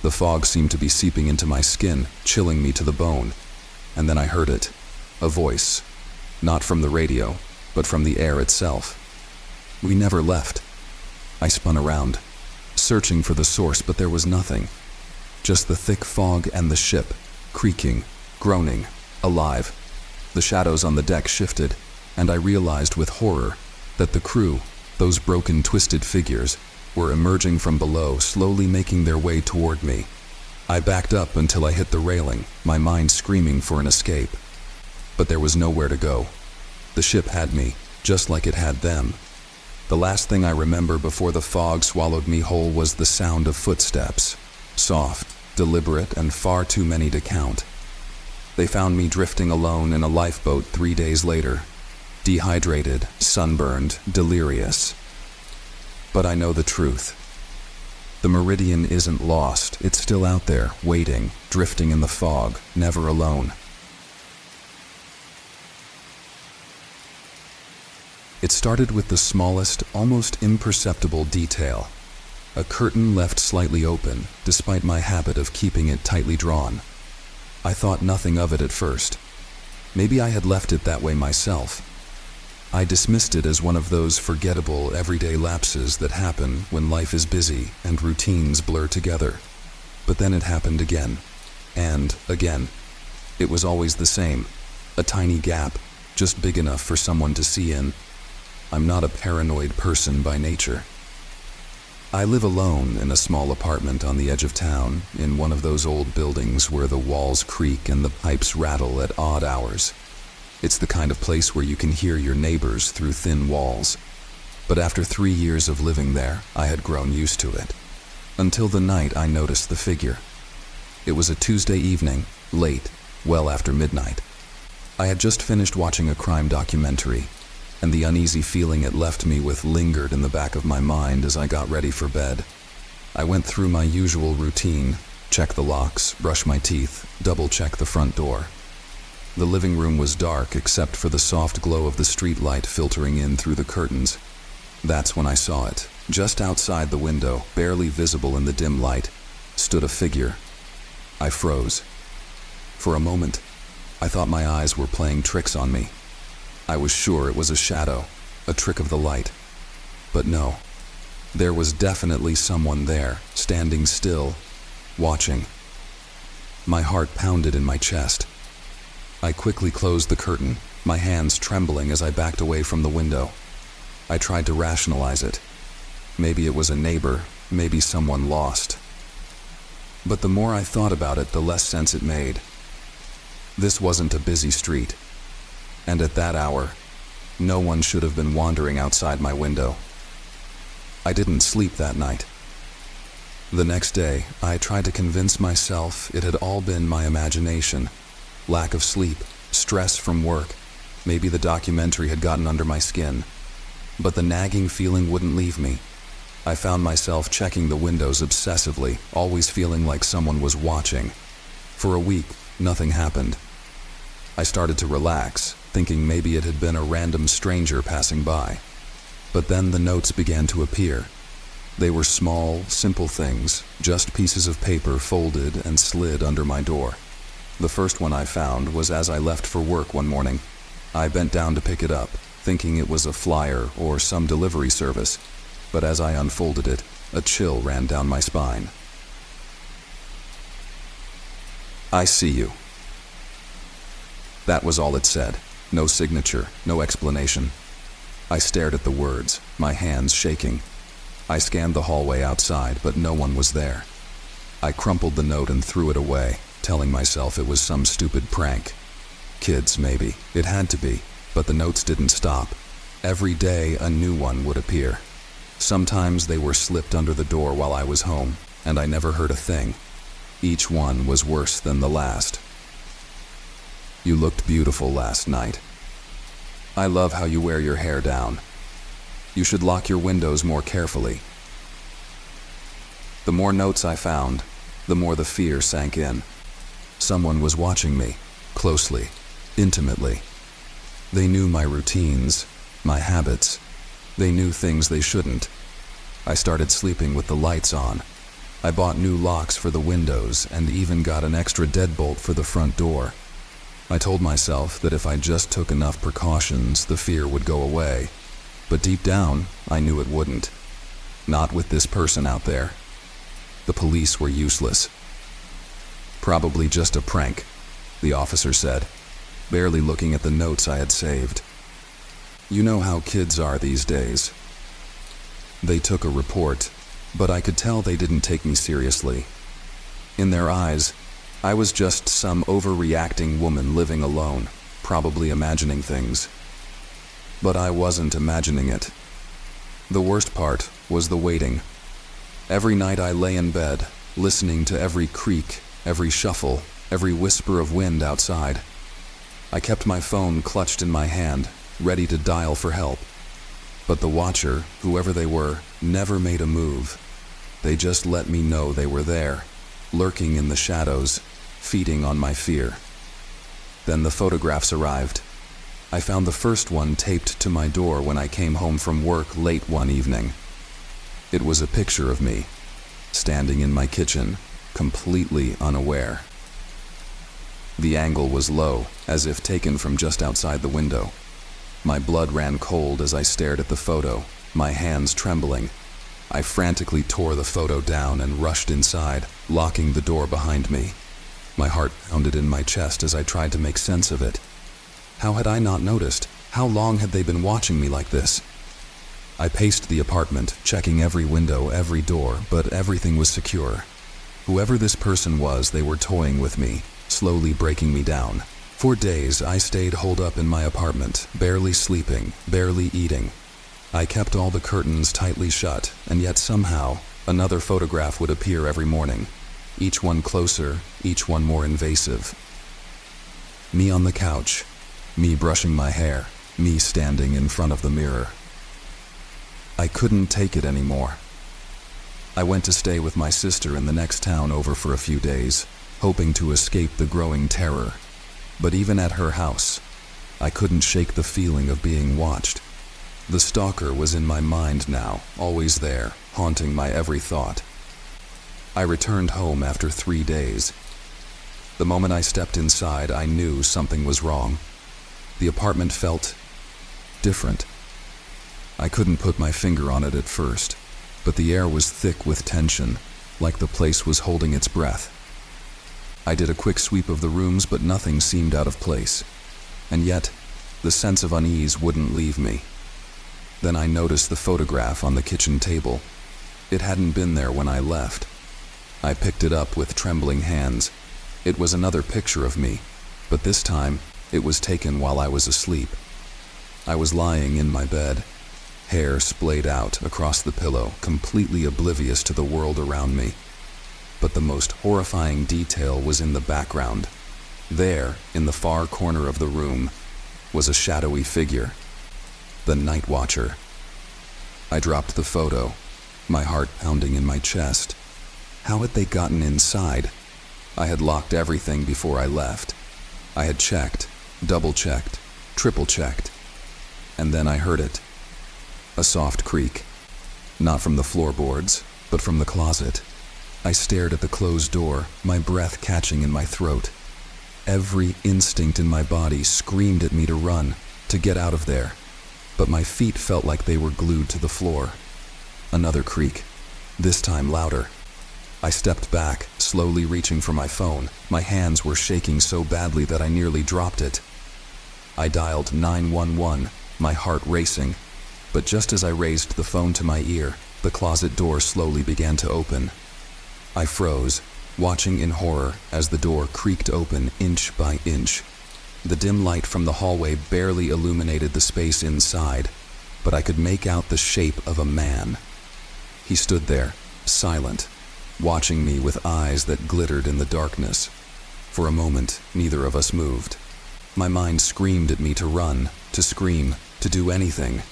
The fog seemed to be seeping into my skin, chilling me to the bone. And then I heard it. A voice. Not from the radio, but from the air itself. We never left. I spun around, searching for the source, but there was nothing. just the thick fog and the ship, creaking, groaning, alive. The shadows on the deck shifted, and I realized with horror that the crew, those broken, twisted figures, were emerging from below, slowly making their way toward me. I backed up until I hit the railing, my mind screaming for an escape. But there was nowhere to go. The ship had me, just like it had them. The last thing I remember before the fog swallowed me whole was the sound of footsteps, soft, deliberate, and far too many to count. They found me drifting alone in a lifeboat 3 days later, dehydrated, sunburned, delirious. But I know the truth. The Meridian isn't lost. It's still out there, waiting, drifting in the fog, never alone. It started with the smallest, almost imperceptible detail. A curtain left slightly open, despite my habit of keeping it tightly drawn. I thought nothing of it at first. Maybe I had left it that way myself. I dismissed it as one of those forgettable, everyday lapses that happen when life is busy and routines blur together. But then it happened again, and again. It was always the same, a tiny gap, just big enough for someone to see in. I'm not a paranoid person by nature. I live alone in a small apartment on the edge of town, in one of those old buildings where the walls creak and the pipes rattle at odd hours. It's the kind of place where you can hear your neighbors through thin walls. But after 3 years of living there, I had grown used to it. Until the night I noticed the figure. It was a Tuesday evening, late, well after midnight. I had just finished watching a crime documentary, and the uneasy feeling it left me with lingered in the back of my mind as I got ready for bed. I went through my usual routine, check the locks, brush my teeth, double-check the front door. The living room was dark except for the soft glow of the street light filtering in through the curtains. That's when I saw it. Just outside the window, barely visible in the dim light, stood a figure. I froze. For a moment, I thought my eyes were playing tricks on me. I was sure it was a shadow, a trick of the light. But no, there was definitely someone there, standing still, watching. My heart pounded in my chest. I quickly closed the curtain, my hands trembling as I backed away from the window. I tried to rationalize it. Maybe it was a neighbor, maybe someone lost. But the more I thought about it, the less sense it made. This wasn't a busy street, and at that hour, no one should have been wandering outside my window. I didn't sleep that night. The next day, I tried to convince myself it had all been my imagination. Lack of sleep, stress from work, maybe the documentary had gotten under my skin. But the nagging feeling wouldn't leave me. I found myself checking the windows obsessively, always feeling like someone was watching. For a week, nothing happened. I started to relax, thinking maybe it had been a random stranger passing by. But then the notes began to appear. They were small, simple things, just pieces of paper folded and slid under my door. The first one I found was as I left for work one morning. I bent down to pick it up, thinking it was a flyer or some delivery service, but as I unfolded it, a chill ran down my spine. I see you. That was all it said. No signature, no explanation. I stared at the words, my hands shaking. I scanned the hallway outside, but no one was there. I crumpled the note and threw it away, telling myself it was some stupid prank. Kids, maybe. It had to be, but the notes didn't stop. Every day a new one would appear. Sometimes they were slipped under the door while I was home, and I never heard a thing. Each one was worse than the last. You looked beautiful last night. I love how you wear your hair down. You should lock your windows more carefully. The more notes I found, the more the fear sank in. Someone was watching me, closely, intimately. They knew my routines, my habits. They knew things they shouldn't. I started sleeping with the lights on. I bought new locks for the windows and even got an extra deadbolt for the front door. I told myself that if I just took enough precautions, the fear would go away. But deep down, I knew it wouldn't. Not with this person out there. The police were useless. Probably just a prank, the officer said, barely looking at the notes I had saved. You know how kids are these days. They took a report, but I could tell they didn't take me seriously. In their eyes, I was just some overreacting woman living alone, probably imagining things. But I wasn't imagining it. The worst part was the waiting. Every night I lay in bed, listening to every creak, every shuffle, every whisper of wind outside. I kept my phone clutched in my hand, ready to dial for help. But the watcher, whoever they were, never made a move. They just let me know they were there, lurking in the shadows, feeding on my fear. Then the photographs arrived. I found the first one taped to my door when I came home from work late one evening. It was a picture of me, standing in my kitchen, completely unaware. The angle was low, as if taken from just outside the window. My blood ran cold as I stared at the photo, my hands trembling. I frantically tore the photo down and rushed inside, locking the door behind me. My heart pounded in my chest as I tried to make sense of it. How had I not noticed? How long had they been watching me like this? I paced the apartment, checking every window, every door, but everything was secure. Whoever this person was, they were toying with me, slowly breaking me down. For days, I stayed holed up in my apartment, barely sleeping, barely eating. I kept all the curtains tightly shut, and yet somehow, another photograph would appear every morning. Each one closer, each one more invasive. Me on the couch, me brushing my hair, me standing in front of the mirror. I couldn't take it anymore. I went to stay with my sister in the next town over for a few days, hoping to escape the growing terror. But even at her house, I couldn't shake the feeling of being watched. The stalker was in my mind now, always there, haunting my every thought. I returned home after 3 days. The moment I stepped inside, I knew something was wrong. The apartment felt different. I couldn't put my finger on it at first, but the air was thick with tension, like the place was holding its breath. I did a quick sweep of the rooms, but nothing seemed out of place. And yet, the sense of unease wouldn't leave me. Then I noticed the photograph on the kitchen table. It hadn't been there when I left. I picked it up with trembling hands. It was another picture of me, but this time, it was taken while I was asleep. I was lying in my bed, hair splayed out across the pillow, completely oblivious to the world around me. But the most horrifying detail was in the background. There, in the far corner of the room, was a shadowy figure. The night watcher. I dropped the photo, my heart pounding in my chest. How had they gotten inside? I had locked everything before I left. I had checked, double-checked, triple-checked. And then I heard it. A soft creak. Not from the floorboards, but from the closet. I stared at the closed door, my breath catching in my throat. Every instinct in my body screamed at me to run, to get out of there. But my feet felt like they were glued to the floor. Another creak, this time louder. I stepped back, slowly reaching for my phone. My hands were shaking so badly that I nearly dropped it. I dialed 911, my heart racing. But just as I raised the phone to my ear, the closet door slowly began to open. I froze, watching in horror as the door creaked open inch by inch. The dim light from the hallway barely illuminated the space inside, but I could make out the shape of a man. He stood there, silent, watching me with eyes that glittered in the darkness. For a moment, neither of us moved. My mind screamed at me to run, to scream, to do anything,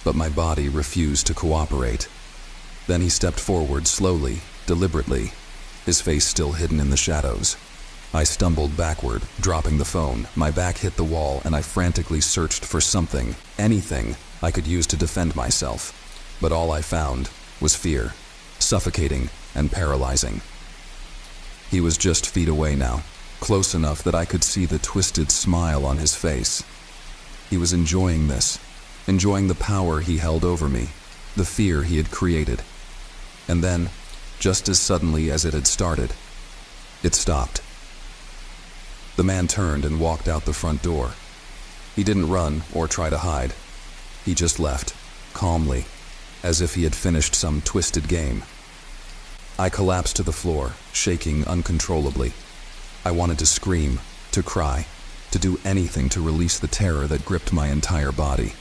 but my body refused to cooperate. Then he stepped forward slowly, deliberately, his face still hidden in the shadows. I stumbled backward, dropping the phone. My back hit the wall, and I frantically searched for something, anything, I could use to defend myself. But all I found was fear, suffocating and paralyzing. He was just feet away now, close enough that I could see the twisted smile on his face. He was enjoying this, enjoying the power he held over me, the fear he had created. And then, just as suddenly as it had started, it stopped. The man turned and walked out the front door. He didn't run or try to hide. He just left, calmly, as if he had finished some twisted game. I collapsed to the floor, shaking uncontrollably. I wanted to scream, to cry, to do anything to release the terror that gripped my entire body.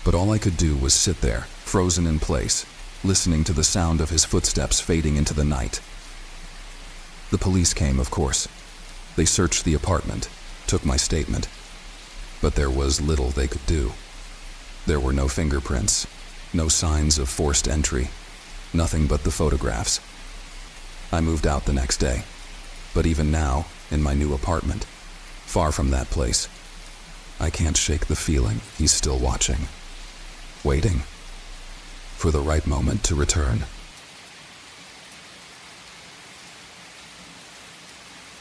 But all I could do was sit there, frozen in place, listening to the sound of his footsteps fading into the night. The police came, of course. They searched the apartment, took my statement. But there was little they could do. There were no fingerprints, no signs of forced entry, nothing but the photographs. I moved out the next day, but even now, in my new apartment, far from that place, I can't shake the feeling he's still watching, waiting for the right moment to return.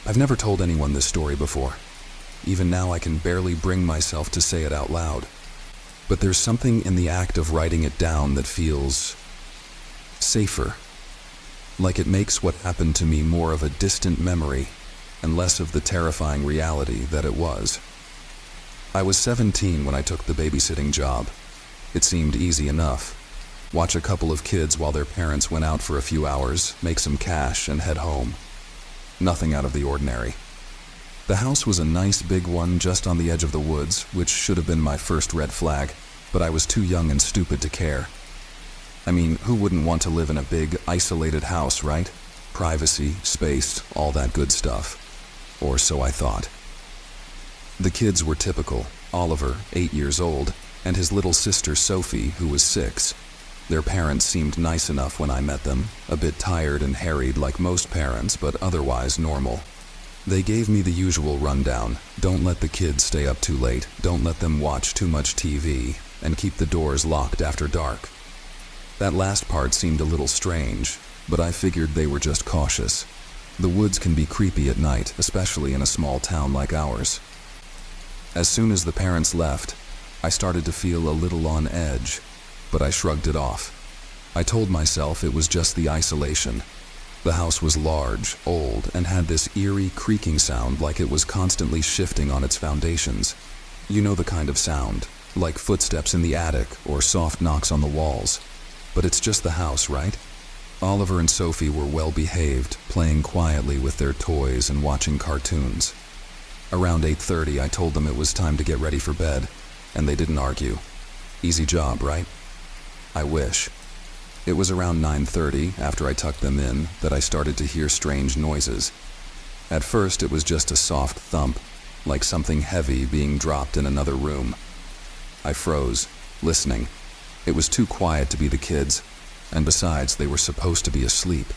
I've never told anyone this story before. Even now I can barely bring myself to say it out loud. But there's something in the act of writing it down that feels safer. Like it makes what happened to me more of a distant memory and less of the terrifying reality that it was. I was 17 when I took the babysitting job. It seemed easy enough. Watch a couple of kids while their parents went out for a few hours, make some cash, and head home. Nothing out of the ordinary. The house was a nice big one just on the edge of the woods, which should have been my first red flag, but I was too young and stupid to care. I mean, who wouldn't want to live in a big, isolated house, right? Privacy, space, all that good stuff. Or so I thought. The kids were typical. Oliver, 8 years old, and his little sister Sophie, who was 6. Their parents seemed nice enough when I met them, a bit tired and harried like most parents, but otherwise normal. They gave me the usual rundown: don't let the kids stay up too late, don't let them watch too much TV, and keep the doors locked after dark. That last part seemed a little strange, but I figured they were just cautious. The woods can be creepy at night, especially in a small town like ours. As soon as the parents left, I started to feel a little on edge, but I shrugged it off. I told myself it was just the isolation. The house was large, old, and had this eerie creaking sound like it was constantly shifting on its foundations. You know the kind of sound, like footsteps in the attic or soft knocks on the walls. But it's just the house, right? Oliver and Sophie were well behaved, playing quietly with their toys and watching cartoons. Around 8:30, I told them it was time to get ready for bed, and they didn't argue. Easy job, right? I wish. It was around 9:30, after I tucked them in, that I started to hear strange noises. At first, it was just a soft thump, like something heavy being dropped in another room. I froze, listening. It was too quiet to be the kids, and besides, they were supposed to be asleep.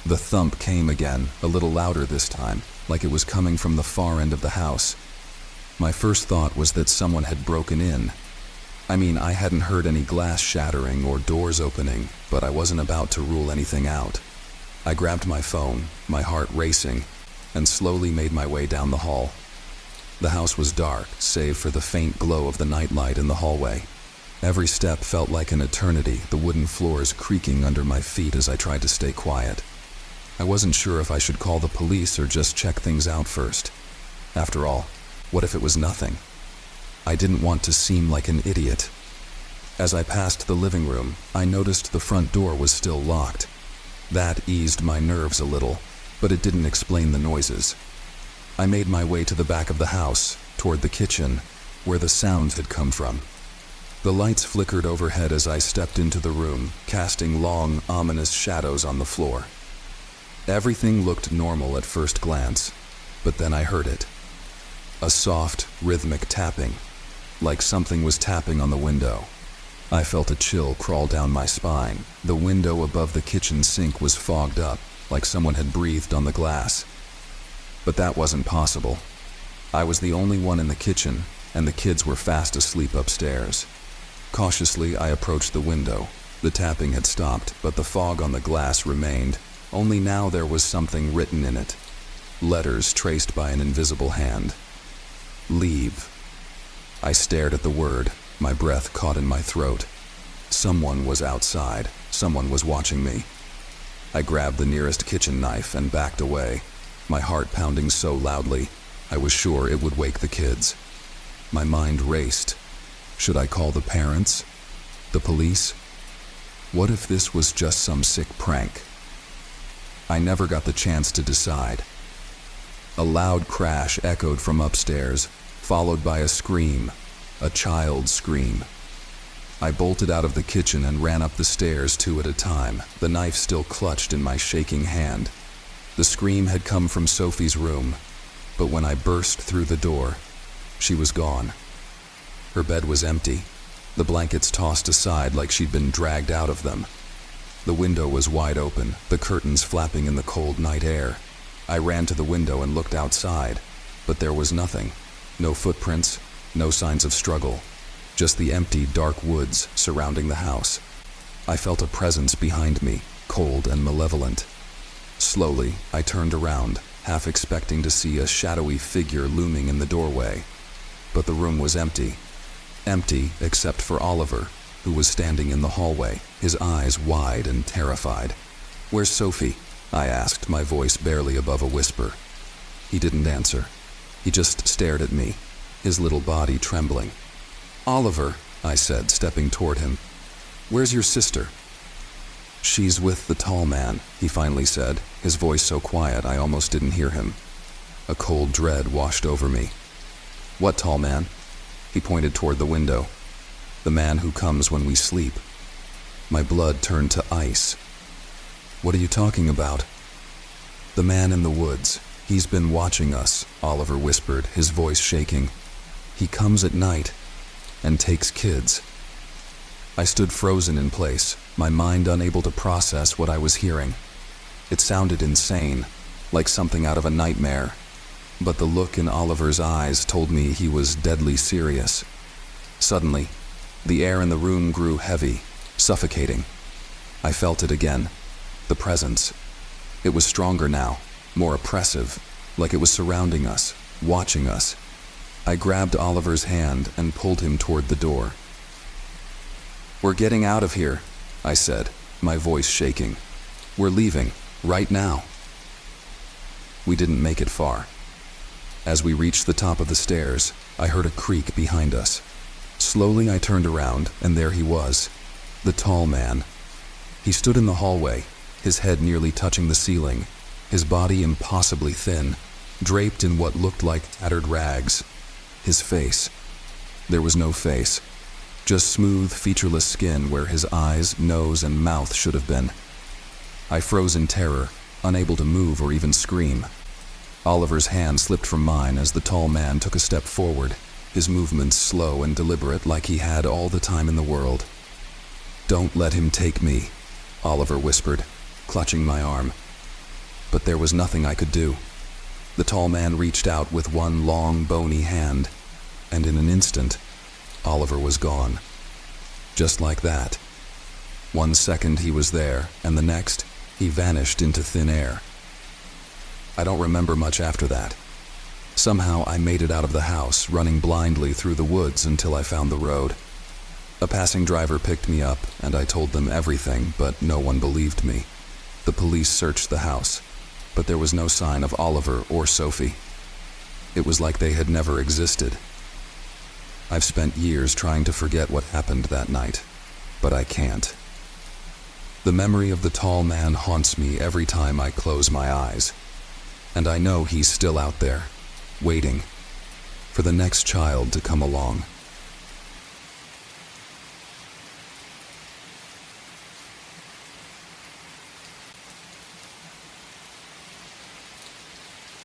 The thump came again, a little louder this time, like it was coming from the far end of the house. My first thought was that someone had broken in. I mean, I hadn't heard any glass shattering or doors opening, but I wasn't about to rule anything out. I grabbed my phone, my heart racing, and slowly made my way down the hall. The house was dark, save for the faint glow of the nightlight in the hallway. Every step felt like an eternity, the wooden floors creaking under my feet as I tried to stay quiet. I wasn't sure if I should call the police or just check things out first. After all, what if it was nothing? I didn't want to seem like an idiot. As I passed the living room, I noticed the front door was still locked. That eased my nerves a little, but it didn't explain the noises. I made my way to the back of the house, toward the kitchen, where the sounds had come from. The lights flickered overhead as I stepped into the room, casting long, ominous shadows on the floor. Everything looked normal at first glance, but then I heard it. A soft, rhythmic tapping, like something was tapping on the window. I felt a chill crawl down my spine. The window above the kitchen sink was fogged up, like someone had breathed on the glass. But that wasn't possible. I was the only one in the kitchen, and the kids were fast asleep upstairs. Cautiously, I approached the window. The tapping had stopped, but the fog on the glass remained. Only now there was something written in it. Letters traced by an invisible hand. Leave. I stared at the word, my breath caught in my throat. Someone was outside. Someone was watching me. I grabbed the nearest kitchen knife and backed away, my heart pounding so loudly. I was sure it would wake the kids. My mind raced. Should I call the parents? The police? What if this was just some sick prank? I never got the chance to decide. A loud crash echoed from upstairs, followed by a scream, a child's scream. I bolted out of the kitchen and ran up the stairs 2 at a time, the knife still clutched in my shaking hand. The scream had come from Sophie's room, but when I burst through the door, she was gone. Her bed was empty, the blankets tossed aside like she'd been dragged out of them. The window was wide open, the curtains flapping in the cold night air. I ran to the window and looked outside, but there was nothing. No footprints, no signs of struggle, just the empty, dark woods surrounding the house. I felt a presence behind me, cold and malevolent. Slowly, I turned around, half expecting to see a shadowy figure looming in the doorway. But the room was empty. Empty except for Oliver, who was standing in the hallway, his eyes wide and terrified. "Where's Sophie?" I asked, my voice barely above a whisper. He didn't answer. He just stared at me, his little body trembling. "Oliver," I said, stepping toward him. "Where's your sister?" "She's with the tall man," he finally said, his voice so quiet I almost didn't hear him. A cold dread washed over me. "What tall man?" He pointed toward the window. "The man who comes when we sleep." My blood turned to ice. "What are you talking about?" "The man in the woods. He's been watching us," Oliver whispered, his voice shaking. "He comes at night and takes kids." I stood frozen in place, my mind unable to process what I was hearing. It sounded insane, like something out of a nightmare, but the look in Oliver's eyes told me he was deadly serious. Suddenly, the air in the room grew heavy, suffocating. I felt it again, the presence. It was stronger now, more oppressive, like it was surrounding us, watching us. I grabbed Oliver's hand and pulled him toward the door. "We're getting out of here," I said, my voice shaking. "We're leaving, right now." We didn't make it far. As we reached the top of the stairs, I heard a creak behind us. Slowly I turned around, and there he was, the tall man. He stood in the hallway, his head nearly touching the ceiling, his body impossibly thin, draped in what looked like tattered rags. His face. There was no face, just smooth, featureless skin where his eyes, nose, and mouth should have been. I froze in terror, unable to move or even scream. Oliver's hand slipped from mine as the tall man took a step forward, his movements slow and deliberate like he had all the time in the world. "Don't let him take me," Oliver whispered, clutching my arm. But there was nothing I could do. The tall man reached out with one long, bony hand, and in an instant, Oliver was gone. Just like that. 1 second he was there, and the next, he vanished into thin air. I don't remember much after that. Somehow I made it out of the house, running blindly through the woods until I found the road. A passing driver picked me up, and I told them everything, but no one believed me. The police searched the house, but there was no sign of Oliver or Sophie. It was like they had never existed. I've spent years trying to forget what happened that night, but I can't. The memory of the tall man haunts me every time I close my eyes. And I know he's still out there, waiting for the next child to come along.